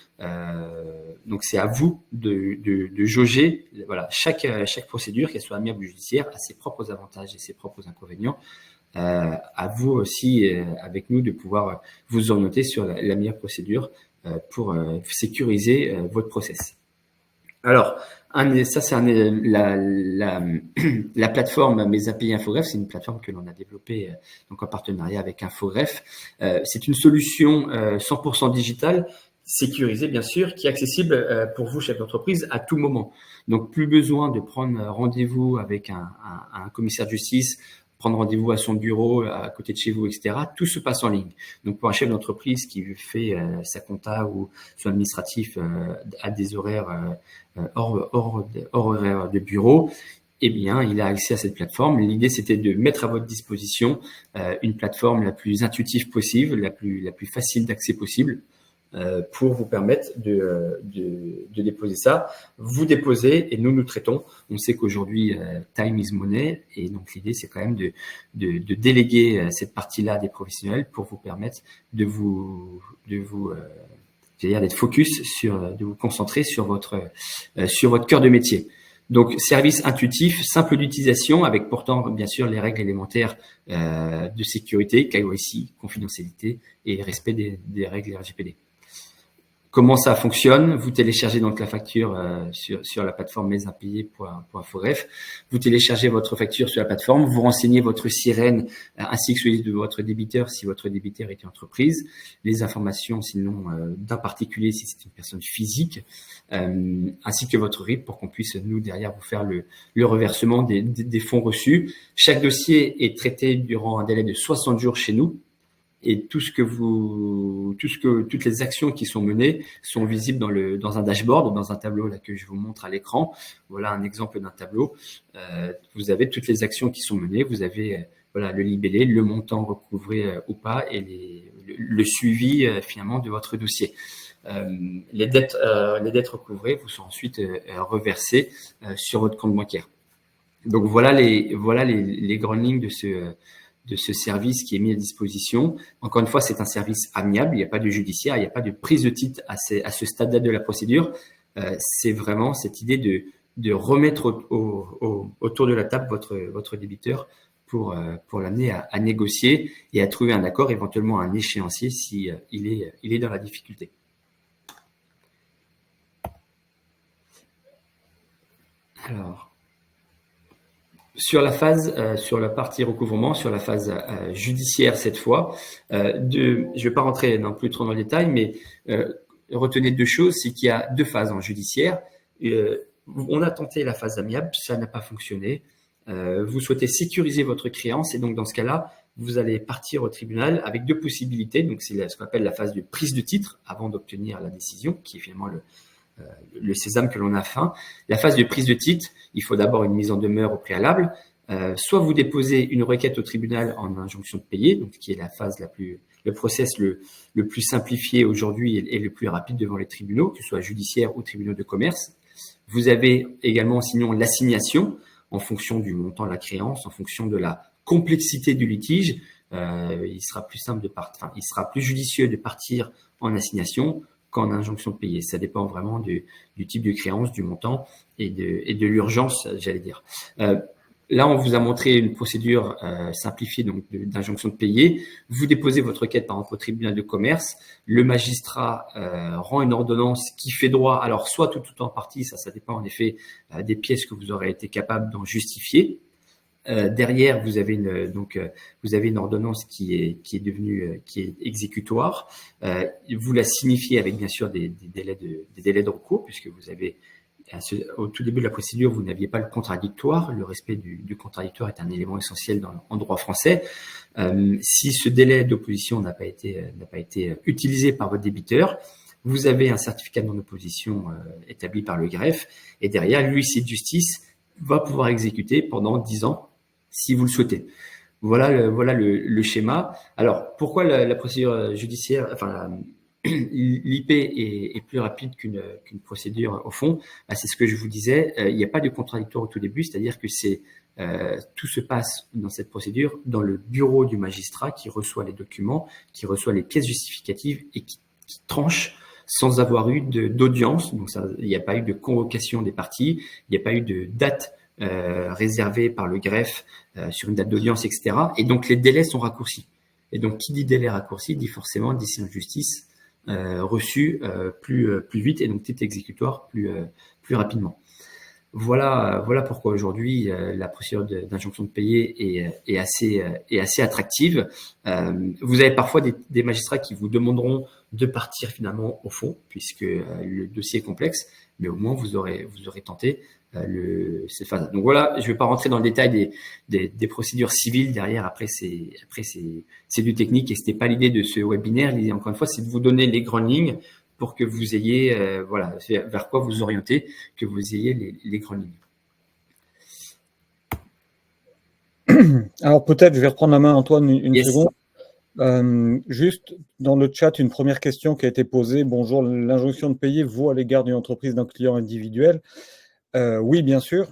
Donc, c'est à vous de jauger. Voilà, chaque procédure, qu'elle soit amiable ou judiciaire, a ses propres avantages et ses propres inconvénients. À vous aussi, avec nous, de pouvoir vous orienter sur la meilleure procédure pour sécuriser votre process. Alors, ça c'est la plateforme Mes Impayés Infogreffe, c'est une plateforme que l'on a développée donc en partenariat avec Infogreffe. C'est une solution 100% digitale, sécurisée bien sûr, qui est accessible pour vous, chef d'entreprise, à tout moment. Donc, plus besoin de prendre rendez-vous avec un commissaire de justice, prendre rendez-vous à son bureau, à côté de chez vous, etc. Tout se passe en ligne. Donc, pour un chef d'entreprise qui fait sa compta ou son administratif à des horaires hors horaire de bureau, eh bien, il a accès à cette plateforme. L'idée, c'était de mettre à votre disposition une plateforme la plus intuitive possible, la plus facile d'accès possible, pour vous permettre de déposer ça. Vous déposez et nous traitons. On sait qu'aujourd'hui, time is money, et donc l'idée, c'est quand même de déléguer cette partie-là à des professionnels pour vous permettre d'être focus de vous concentrer sur votre cœur de métier. Donc, service intuitif, simple d'utilisation, avec pourtant, bien sûr, les règles élémentaires de sécurité, KYC, confidentialité et respect des règles RGPD. Comment ça fonctionne? Vous téléchargez donc la facture sur la plateforme mesimpayés.infogreffe. Vous téléchargez votre facture sur la plateforme, vous renseignez votre sirène ainsi que celui de votre débiteur si votre débiteur est une entreprise, les informations sinon d'un particulier si c'est une personne physique, ainsi que votre RIB pour qu'on puisse nous derrière vous faire le reversement des fonds reçus. Chaque dossier est traité durant un délai de 60 jours chez nous. Et toutes les actions qui sont menées sont visibles dans un dashboard, dans un tableau là que je vous montre à l'écran. Voilà un exemple d'un tableau. Vous avez toutes les actions qui sont menées. Vous avez le libellé, le montant recouvré ou pas et le suivi finalement de votre dossier. Les dettes recouvrées vous sont ensuite reversées sur votre compte bancaire. Donc voilà les grandes lignes de ce service qui est mis à disposition. Encore une fois, c'est un service amiable. Il n'y a pas de judiciaire, il n'y a pas de prise de titre à ce stade-là de la procédure. C'est vraiment cette idée de remettre autour de la table votre débiteur pour l'amener à négocier et à trouver un accord, éventuellement un échéancier si il est dans la difficulté. Alors, sur la partie recouvrement, sur la phase judiciaire cette fois, je vais pas rentrer non plus trop dans le détail, mais retenez deux choses, c'est qu'il y a deux phases en judiciaire. On a tenté la phase amiable, ça n'a pas fonctionné. Vous souhaitez sécuriser votre créance et donc dans ce cas-là, vous allez partir au tribunal avec deux possibilités. Donc c'est ce qu'on appelle la phase de prise de titre avant d'obtenir la décision, qui est finalement le sésame que l'on a faim. La phase de prise de titre, il faut d'abord une mise en demeure au préalable. Soit vous déposez une requête au tribunal en injonction de payer, donc qui est la phase le process le plus simplifié aujourd'hui et le plus rapide devant les tribunaux, que ce soit judiciaire ou tribunaux de commerce. Vous avez également sinon l'assignation en fonction du montant de la créance, en fonction de la complexité du litige. Il sera plus judicieux de partir en assignation qu'en injonction de payer. Ça dépend vraiment du type de créance, du montant et de l'urgence, j'allais dire. Là, on vous a montré une procédure simplifiée donc d'injonction de payer. Vous déposez votre requête par exemple au tribunal de commerce. Le magistrat rend une ordonnance qui fait droit, alors soit tout en partie, ça dépend en effet des pièces que vous aurez été capable d'en justifier. Derrière, vous avez une ordonnance qui est exécutoire. Vous la signifiez avec bien sûr des délais de recours, puisque vous avez au tout début de la procédure, vous n'aviez pas le contradictoire. Le respect du contradictoire est un élément essentiel en droit français. Si ce délai d'opposition n'a pas été utilisé par votre débiteur, vous avez un certificat de non-opposition établi par le greffe, et derrière, l'huissier de justice va pouvoir exécuter pendant 10 ans si vous le souhaitez. Voilà le schéma. Alors, pourquoi la procédure judiciaire, enfin, l'IP est plus rapide qu'une procédure au fond? Bah, c'est ce que je vous disais. Il n'y a pas de contradictoire au tout début, c'est-à-dire que tout se passe dans cette procédure dans le bureau du magistrat qui reçoit les documents, qui reçoit les pièces justificatives et qui tranche sans avoir eu d'audience. Donc, il n'y a pas eu de convocation des parties, il n'y a pas eu de date réservée par le greffe sur une date d'audience, etc. Et donc, les délais sont raccourcis. Et donc, qui dit délai raccourci dit forcément décision de justice reçue plus vite et donc titre exécutoire plus rapidement. Voilà pourquoi aujourd'hui la procédure d'injonction de payer est assez attractive. Vous avez parfois des magistrats qui vous demanderont de partir finalement au fond, puisque le dossier est complexe, mais au moins vous aurez tenté cette phase. Donc voilà, je ne vais pas rentrer dans le détail des procédures civiles derrière. Après c'est du technique et c'était pas l'idée de ce webinaire. L'idée encore une fois, c'est de vous donner les grandes lignes pour que vous ayez vers quoi vous orienter, que vous ayez les grandes lignes. Alors peut-être, je vais reprendre la main, Antoine, une yes. seconde. Juste dans le chat, une première question qui a été posée. Bonjour, l'injonction de payer vaut à l'égard d'une entreprise d'un client individuel? Oui, bien sûr.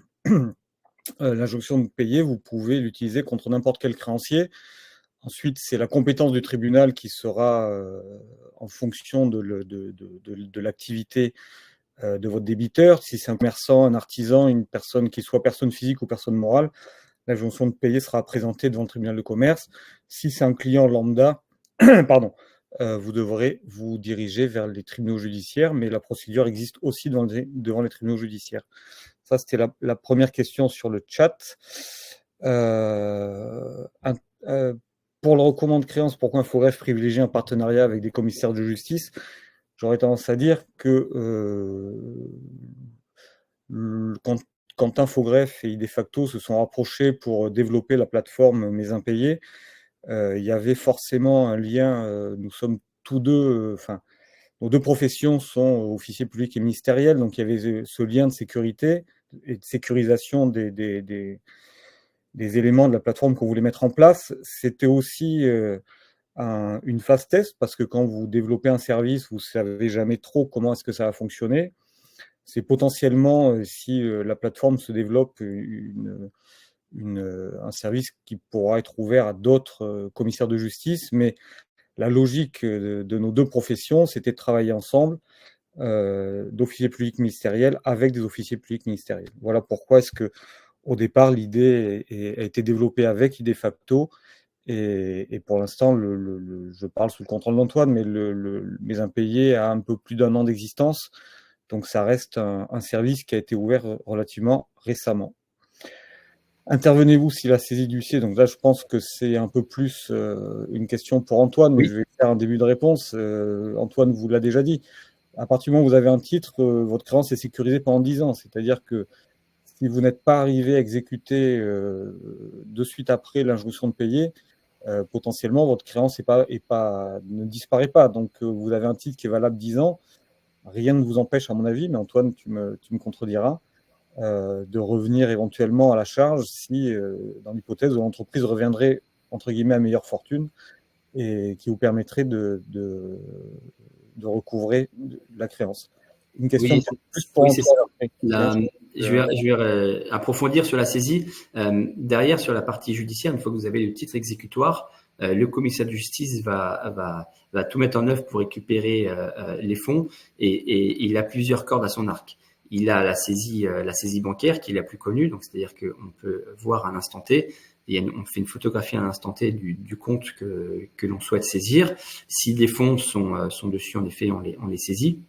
L'injonction de payer, vous pouvez l'utiliser contre n'importe quel créancier. Ensuite, c'est la compétence du tribunal qui sera en fonction de l'activité de votre débiteur. Si c'est un commerçant, un artisan, une personne qui soit personne physique ou personne morale, l'injonction de payer sera présentée devant le tribunal de commerce. Si c'est un client lambda, pardon, vous devrez vous diriger vers les tribunaux judiciaires, mais la procédure existe aussi devant les tribunaux judiciaires. Ça, c'était la première question sur le chat. Pour le recommandement de créance, pourquoi Infogreffe privilégie un partenariat avec des commissaires de justice? J'aurais tendance à dire que quand Infogreffe et IDEFacto se sont rapprochés pour développer la plateforme Mes Impayés, il y avait forcément un lien. Nous sommes tous deux, nos deux professions sont officiers publics et ministériels, donc il y avait ce lien de sécurité et de sécurisation des éléments de la plateforme qu'on voulait mettre en place. C'était aussi une phase test, parce que quand vous développez un service, vous ne savez jamais trop comment est-ce que ça va fonctionner. C'est potentiellement, si la plateforme se développe, un service qui pourra être ouvert à d'autres commissaires de justice, mais la logique de nos deux professions, c'était de travailler ensemble, d'officiers publics ministériels avec des officiers publics ministériels. Voilà pourquoi est-ce que, au départ, l'idée a été développée avec IDEFacto. Et pour l'instant, je parle sous le contrôle d'Antoine, mais Mes Impayés a un peu plus d'1 an d'existence. Donc, ça reste un service qui a été ouvert relativement récemment. Intervenez-vous si la saisie d'huissier, donc là, je pense que c'est un peu plus une question pour Antoine, mais oui. Je vais faire un début de réponse. Antoine vous l'a déjà dit. À partir du moment où vous avez un titre, votre créance est sécurisée pendant 10 ans. C'est-à-dire que si vous n'êtes pas arrivé à exécuter de suite après l'injonction de payer, potentiellement, votre créance ne disparaît pas. Donc, vous avez un titre qui est valable 10 ans. Rien ne vous empêche, à mon avis, mais Antoine, tu me contrediras, de revenir éventuellement à la charge si, dans l'hypothèse où l'entreprise reviendrait, entre guillemets, à meilleure fortune et qui vous permettrait de recouvrer la créance. Une question plus pour Antoine. Je vais approfondir sur la saisie. Derrière, sur la partie judiciaire, une fois que vous avez le titre exécutoire, le commissaire de justice va tout mettre en œuvre pour récupérer les fonds et il a plusieurs cordes à son arc. Il a la saisie bancaire qui est la plus connue, donc c'est-à-dire qu'on peut voir à l'instant T, et on fait une photographie à l'instant T du compte que l'on souhaite saisir. Si les fonds sont dessus, en effet, on les saisit.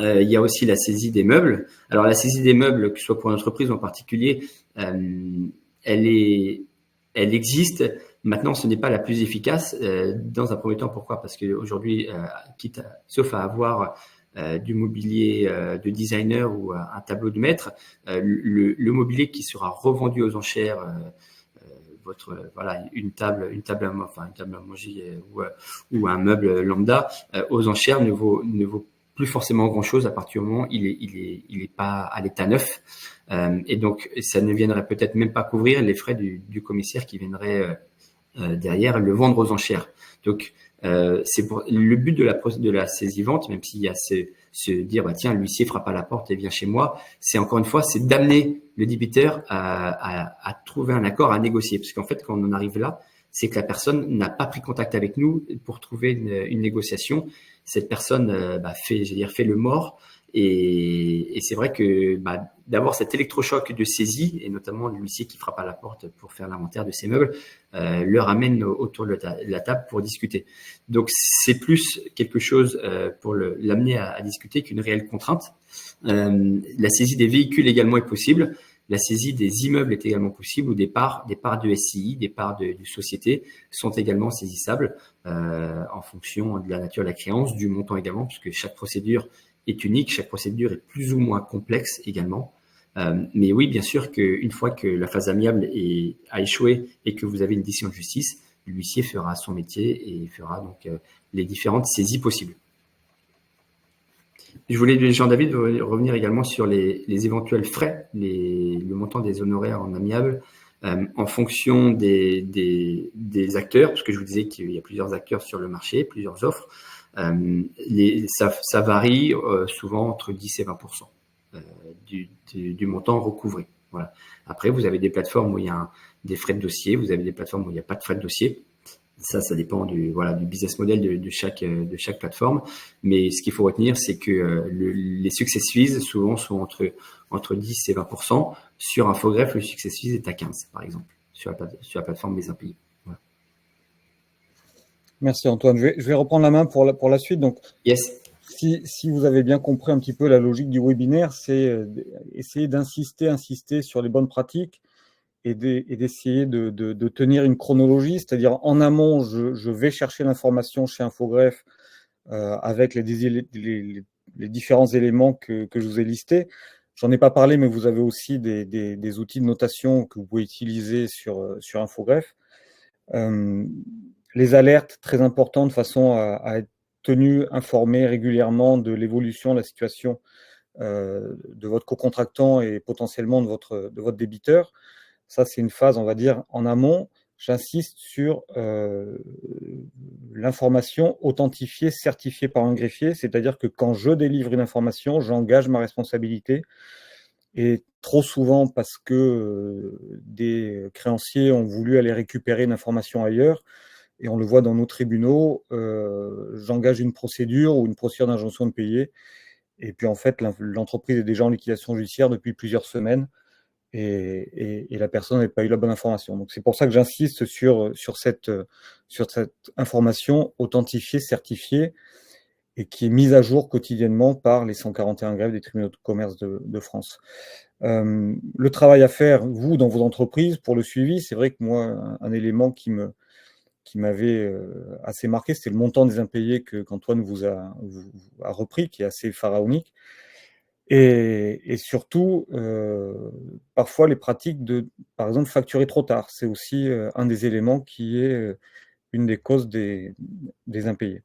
Il y a aussi la saisie des meubles. Alors la saisie des meubles, que ce soit pour une entreprise en particulier, elle existe. Maintenant, ce n'est pas la plus efficace. Dans un premier temps, pourquoi? Parce qu'aujourd'hui, sauf à avoir du mobilier de designer ou un tableau de maître, le mobilier qui sera revendu aux enchères, une table à manger ou un meuble lambda aux enchères ne vaut plus forcément grand chose à partir du moment où il est pas à l'état neuf, et donc ça ne viendrait peut-être même pas couvrir les frais du commissaire qui viendrait derrière le vendre aux enchères. Donc, c'est pour le but de la saisie-vente, même s'il y a se dire tiens, l'huissier frappe à la porte et vient chez moi, c'est encore une fois, c'est d'amener le débiteur à trouver un accord, à négocier. Parce qu'en fait, quand on en arrive là, c'est que la personne n'a pas pris contact avec nous pour trouver une négociation. Cette personne fait le mort. Et c'est vrai que d'avoir cet électrochoc de saisie, et notamment l'huissier qui frappe à la porte pour faire l'inventaire de ces meubles, leur amène autour de la table pour discuter. Donc c'est plus quelque chose pour l'amener à discuter qu'une réelle contrainte. La saisie des véhicules également est possible. La saisie des immeubles est également possible, ou des parts de SCI, des parts de sociétés sont également saisissables en fonction de la nature de la créance, du montant également, puisque chaque procédure est unique, chaque procédure est plus ou moins complexe également. Mais oui, bien sûr qu'une fois que la phase amiable a échoué et que vous avez une décision de justice, l'huissier fera son métier et fera donc les différentes saisies possibles. Je voulais, Jean-David, revenir également sur les éventuels frais, le montant des honoraires en amiable, en fonction des acteurs, parce que je vous disais qu'il y a plusieurs acteurs sur le marché, plusieurs offres. Ça varie souvent entre 10 et 20% du montant recouvré. Voilà. Après, vous avez des plateformes où il y a des frais de dossier, vous avez des plateformes où il n'y a pas de frais de dossier. Ça dépend du business model de chaque plateforme. Mais ce qu'il faut retenir, c'est que les success fees souvent sont entre 10 et 20%. Sur Infogreffe, le success fees est à 15, par exemple, sur la plateforme des impayés. Voilà. Merci Antoine. Je vais reprendre la main pour la suite. Donc, yes. Si vous avez bien compris un petit peu la logique du webinaire, c'est essayer insister sur les bonnes pratiques et d'essayer de tenir une chronologie, c'est-à-dire en amont, je vais chercher l'information chez Infogreffe avec les différents éléments que je vous ai listés. J'en ai pas parlé, mais vous avez aussi des outils de notation que vous pouvez utiliser sur Infogreffe. Les alertes, très importantes, de façon à être tenu informé régulièrement de l'évolution de la situation de votre co-contractant et potentiellement de votre débiteur. Ça, c'est une phase, on va dire, en amont. J'insiste sur l'information authentifiée, certifiée par un greffier, c'est-à-dire que quand je délivre une information, j'engage ma responsabilité. Et trop souvent, parce que des créanciers ont voulu aller récupérer une information ailleurs, et on le voit dans nos tribunaux, j'engage une procédure ou une procédure d'injonction de payer, et puis en fait, l'entreprise est déjà en liquidation judiciaire depuis plusieurs semaines, et la personne n'a pas eu la bonne information. Donc c'est pour ça que j'insiste sur cette information authentifiée, certifiée, et qui est mise à jour quotidiennement par les 141 greffes des tribunaux de commerce de France. Le travail à faire, vous, dans vos entreprises, pour le suivi, c'est vrai que moi, un élément qui m'avait assez marqué, c'était le montant des impayés qu'Antoine vous a repris, qui est assez pharaonique. Et surtout, parfois, les pratiques de, par exemple, facturer trop tard. C'est aussi un des éléments qui est une des causes des impayés.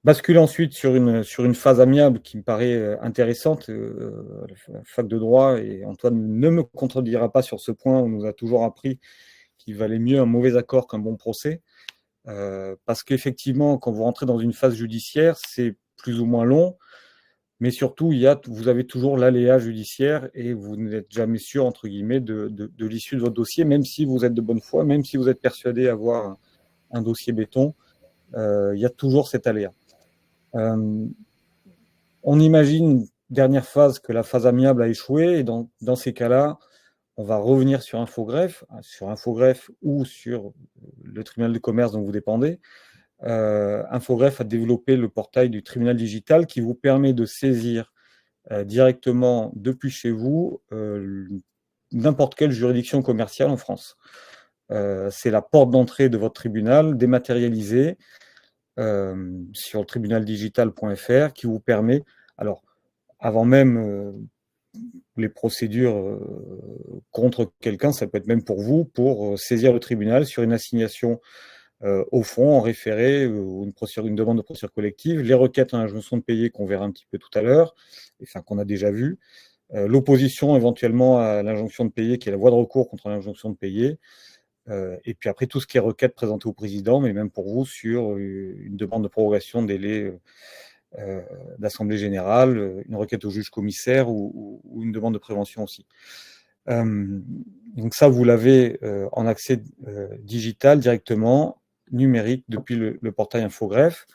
Basculer ensuite sur une phase amiable qui me paraît intéressante, la fac de droit, et Antoine ne me contredira pas sur ce point, on nous a toujours appris qu'il valait mieux un mauvais accord qu'un bon procès, parce qu'effectivement, quand vous rentrez dans une phase judiciaire, c'est plus ou moins long, mais surtout, vous avez toujours l'aléa judiciaire et vous n'êtes jamais sûr, entre guillemets, de l'issue de votre dossier, même si vous êtes de bonne foi, même si vous êtes persuadé avoir un dossier béton, il y a toujours cet aléa. On imagine, dernière phase, que la phase amiable a échoué, et dans ces cas-là, on va revenir sur Infogreffe ou sur le tribunal de commerce dont vous dépendez. Infogreffe a développé le portail du tribunal digital qui vous permet de saisir directement depuis chez vous n'importe quelle juridiction commerciale en France. C'est la porte d'entrée de votre tribunal dématérialisée sur le tribunaldigital.fr qui vous permet, alors avant même les procédures contre quelqu'un, ça peut être même pour vous, pour saisir le tribunal sur une assignation au fond, en référé, ou une demande de procédure collective, les requêtes en injonction de payer qu'on verra un petit peu tout à l'heure, enfin qu'on a déjà vu, l'opposition éventuellement à l'injonction de payer, qui est la voie de recours contre l'injonction de payer, Et puis après, tout ce qui est requête présentée au président, mais même pour vous, sur une demande de prorogation de délai d'Assemblée générale, une requête au juge commissaire ou une demande de prévention aussi. Donc ça, vous l'avez en accès digital directement, numérique, depuis le portail Infogreffe.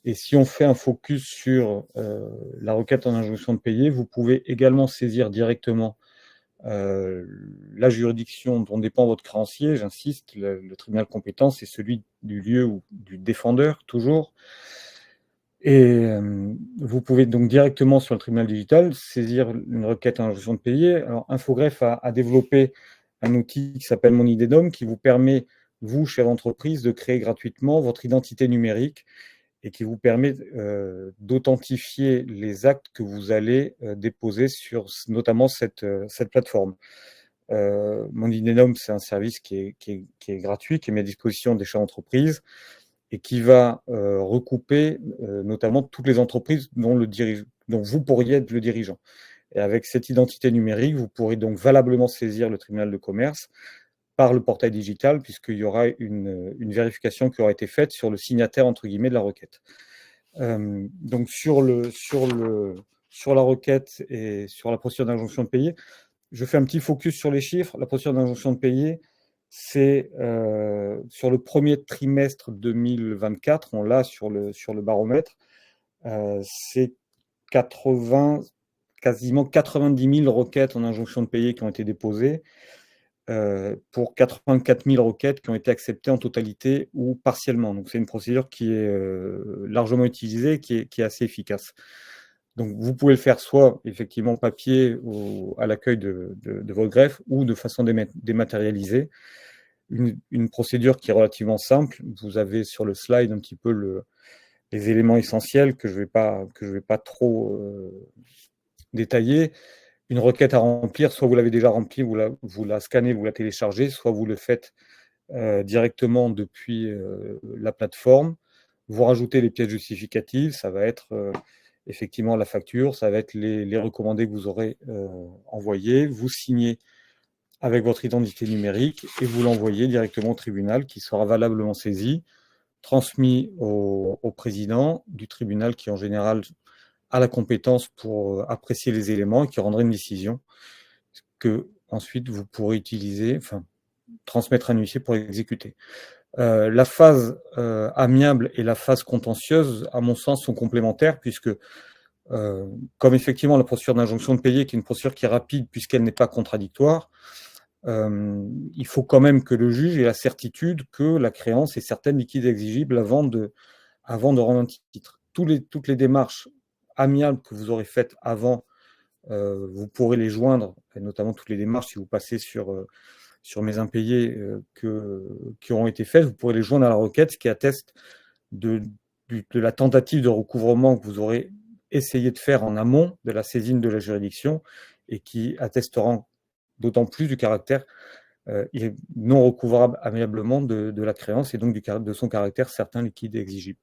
Et si on fait un focus sur la requête en injonction de payer, vous pouvez également saisir directement la juridiction dont dépend votre créancier. J'insiste, le tribunal compétent, c'est celui du lieu ou du défendeur, toujours. Et vous pouvez donc directement sur le tribunal digital saisir une requête en injonction de payer. Alors, Infogreffe a développé un outil qui s'appelle Mon idée d'homme, qui vous permet, vous, chef d'entreprise, de créer gratuitement votre identité numérique et qui vous permet d'authentifier les actes que vous allez déposer sur notamment cette plateforme. Mon idée d'homme, c'est un service qui est gratuit, qui est mis à disposition des chefs d'entreprise et qui va recouper notamment toutes les entreprises dont vous pourriez être le dirigeant. Et avec cette identité numérique, vous pourrez donc valablement saisir le tribunal de commerce par le portail digital, puisqu'il y aura une vérification qui aura été faite sur le signataire, entre guillemets, de la requête. Donc sur la requête et sur la procédure d'injonction de payer, je fais un petit focus sur les chiffres. La procédure d'injonction de payer, c'est sur le premier trimestre 2024, on l'a sur le baromètre, c'est quasiment 90 000 requêtes en injonction de payer qui ont été déposées, pour 84 000 requêtes qui ont été acceptées en totalité ou partiellement. Donc c'est une procédure qui est largement utilisée, qui est assez efficace. Donc vous pouvez le faire soit effectivement papier à l'accueil de votre greffe ou de façon dématérialisée. Une procédure qui est relativement simple. Vous avez sur le slide un petit peu les éléments essentiels que je vais pas trop détailler. Une requête à remplir, soit vous l'avez déjà remplie, vous la scannez, vous la téléchargez, soit vous le faites directement depuis la plateforme. Vous rajoutez les pièces justificatives, ça va être effectivement la facture, ça va être les recommandés que vous aurez envoyés. Vous signez avec votre identité numérique et vous l'envoyez directement au tribunal qui sera valablement saisi, transmis au président du tribunal qui en général a la compétence pour apprécier les éléments et qui rendra une décision que ensuite vous pourrez transmettre à un huissier pour exécuter. La phase amiable et la phase contentieuse, à mon sens, sont complémentaires puisque comme effectivement la procédure d'injonction de payer, qui est une procédure qui est rapide puisqu'elle n'est pas contradictoire, il faut quand même que le juge ait la certitude que la créance est certaine liquide exigible avant de rendre un titre. Toutes les démarches amiables que vous aurez faites avant, vous pourrez les joindre, et notamment toutes les démarches, si vous passez sur mes impayés qui auront été faites, vous pourrez les joindre à la requête, ce qui atteste de la tentative de recouvrement que vous aurez essayé de faire en amont de la saisine de la juridiction et qui attestera d'autant plus du caractère non recouvrable amiablement de la créance et donc de son caractère certain, liquide et exigible.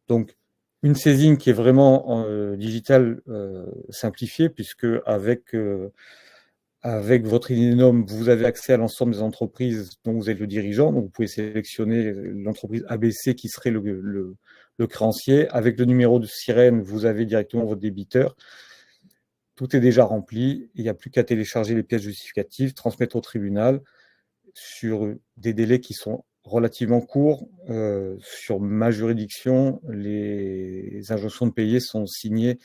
Donc, une saisine qui est vraiment digitale, simplifiée, puisque avec votre INENOM, vous avez accès à l'ensemble des entreprises dont vous êtes le dirigeant. Donc, vous pouvez sélectionner l'entreprise ABC qui serait le créancier. Avec le numéro de sirène, vous avez directement votre débiteur. Tout est déjà rempli. Il n'y a plus qu'à télécharger les pièces justificatives, transmettre au tribunal sur des délais qui sont relativement courts. Sur ma juridiction, les injonctions de payer sont signées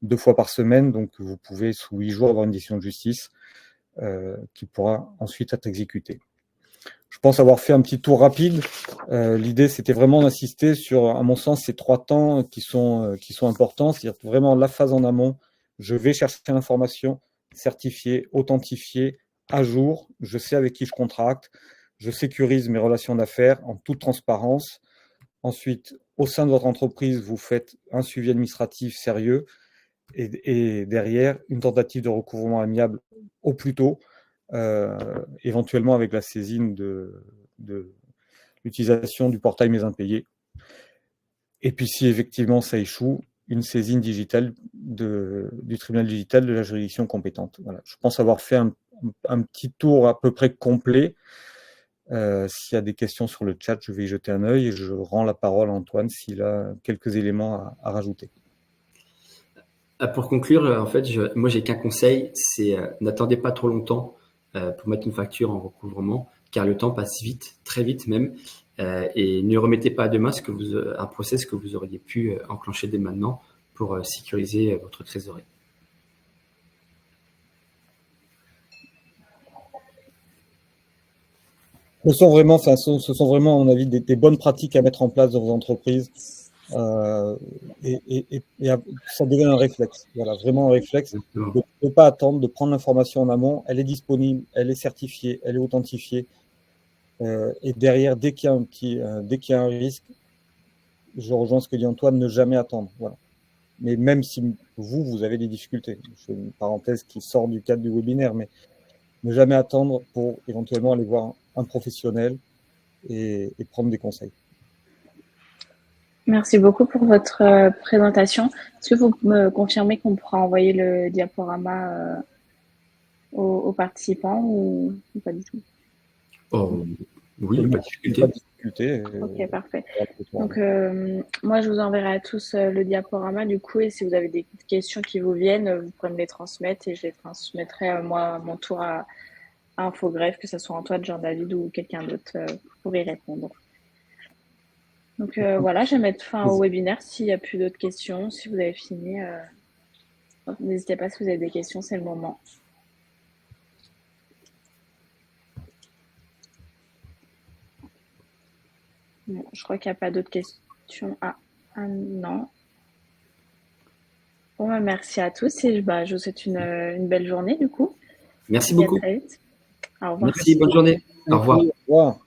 2 fois par semaine, donc vous pouvez sous 8 jours avoir une décision de justice qui pourra ensuite être exécutée. Je pense avoir fait un petit tour rapide. L'idée, c'était vraiment d'insister sur, à mon sens, ces 3 temps qui sont importants, c'est-à-dire vraiment la phase en amont. Je vais chercher l'information certifiée, authentifiée, à jour. Je sais avec qui je contracte. Je sécurise mes relations d'affaires en toute transparence. Ensuite, au sein de votre entreprise, vous faites un suivi administratif sérieux et derrière, une tentative de recouvrement amiable au plus tôt, éventuellement avec la saisine de l'utilisation du portail Mes Impayés. Et puis, si effectivement ça échoue, une saisine digitale du tribunal digital de la juridiction compétente. Voilà. Je pense avoir fait un petit tour à peu près complet. S'il y a des questions sur le chat, je vais y jeter un œil et je rends la parole à Antoine s'il a quelques éléments à rajouter. Pour conclure, en fait, moi, j'ai qu'un conseil, c'est n'attendez pas trop longtemps pour mettre une facture en recouvrement, car le temps passe vite, très vite même, et ne remettez pas à demain un process que vous auriez pu enclencher dès maintenant pour sécuriser votre trésorerie. Ce sont vraiment, à mon avis, des bonnes pratiques à mettre en place dans vos entreprises. Et ça devient un réflexe. Voilà, vraiment un réflexe. De ne pas attendre, de prendre l'information en amont. Elle est disponible, elle est certifiée, elle est authentifiée. Et derrière, dès qu'il y a un risque, je rejoins ce que dit Antoine, ne jamais attendre. Voilà. Mais même si vous avez des difficultés, c'est une parenthèse qui sort du cadre du webinaire, mais ne jamais attendre pour éventuellement aller voir un professionnel et prendre des conseils. Merci beaucoup pour votre présentation. Est-ce que vous me confirmez qu'on pourra envoyer le diaporama aux participants ou pas du tout? Oui, pas de difficulté. Ok, parfait. Donc, moi, je vous enverrai à tous le diaporama du coup, et si vous avez des questions qui vous viennent, vous pourrez me les transmettre et je les transmettrai moi à mon tour à Infogreffe, que ce soit Antoine, Jean-David ou quelqu'un d'autre pour y répondre. Donc voilà, je vais mettre fin au webinaire. S'il n'y a plus d'autres questions, si vous avez fini, n'hésitez pas si vous avez des questions, c'est le moment. Non, je crois qu'il n'y a pas d'autres questions. Ah non. Bon, merci à tous et je vous souhaite une belle journée du coup. Merci beaucoup. À très vite. Au revoir. Merci, bonne journée. Au revoir. Au revoir.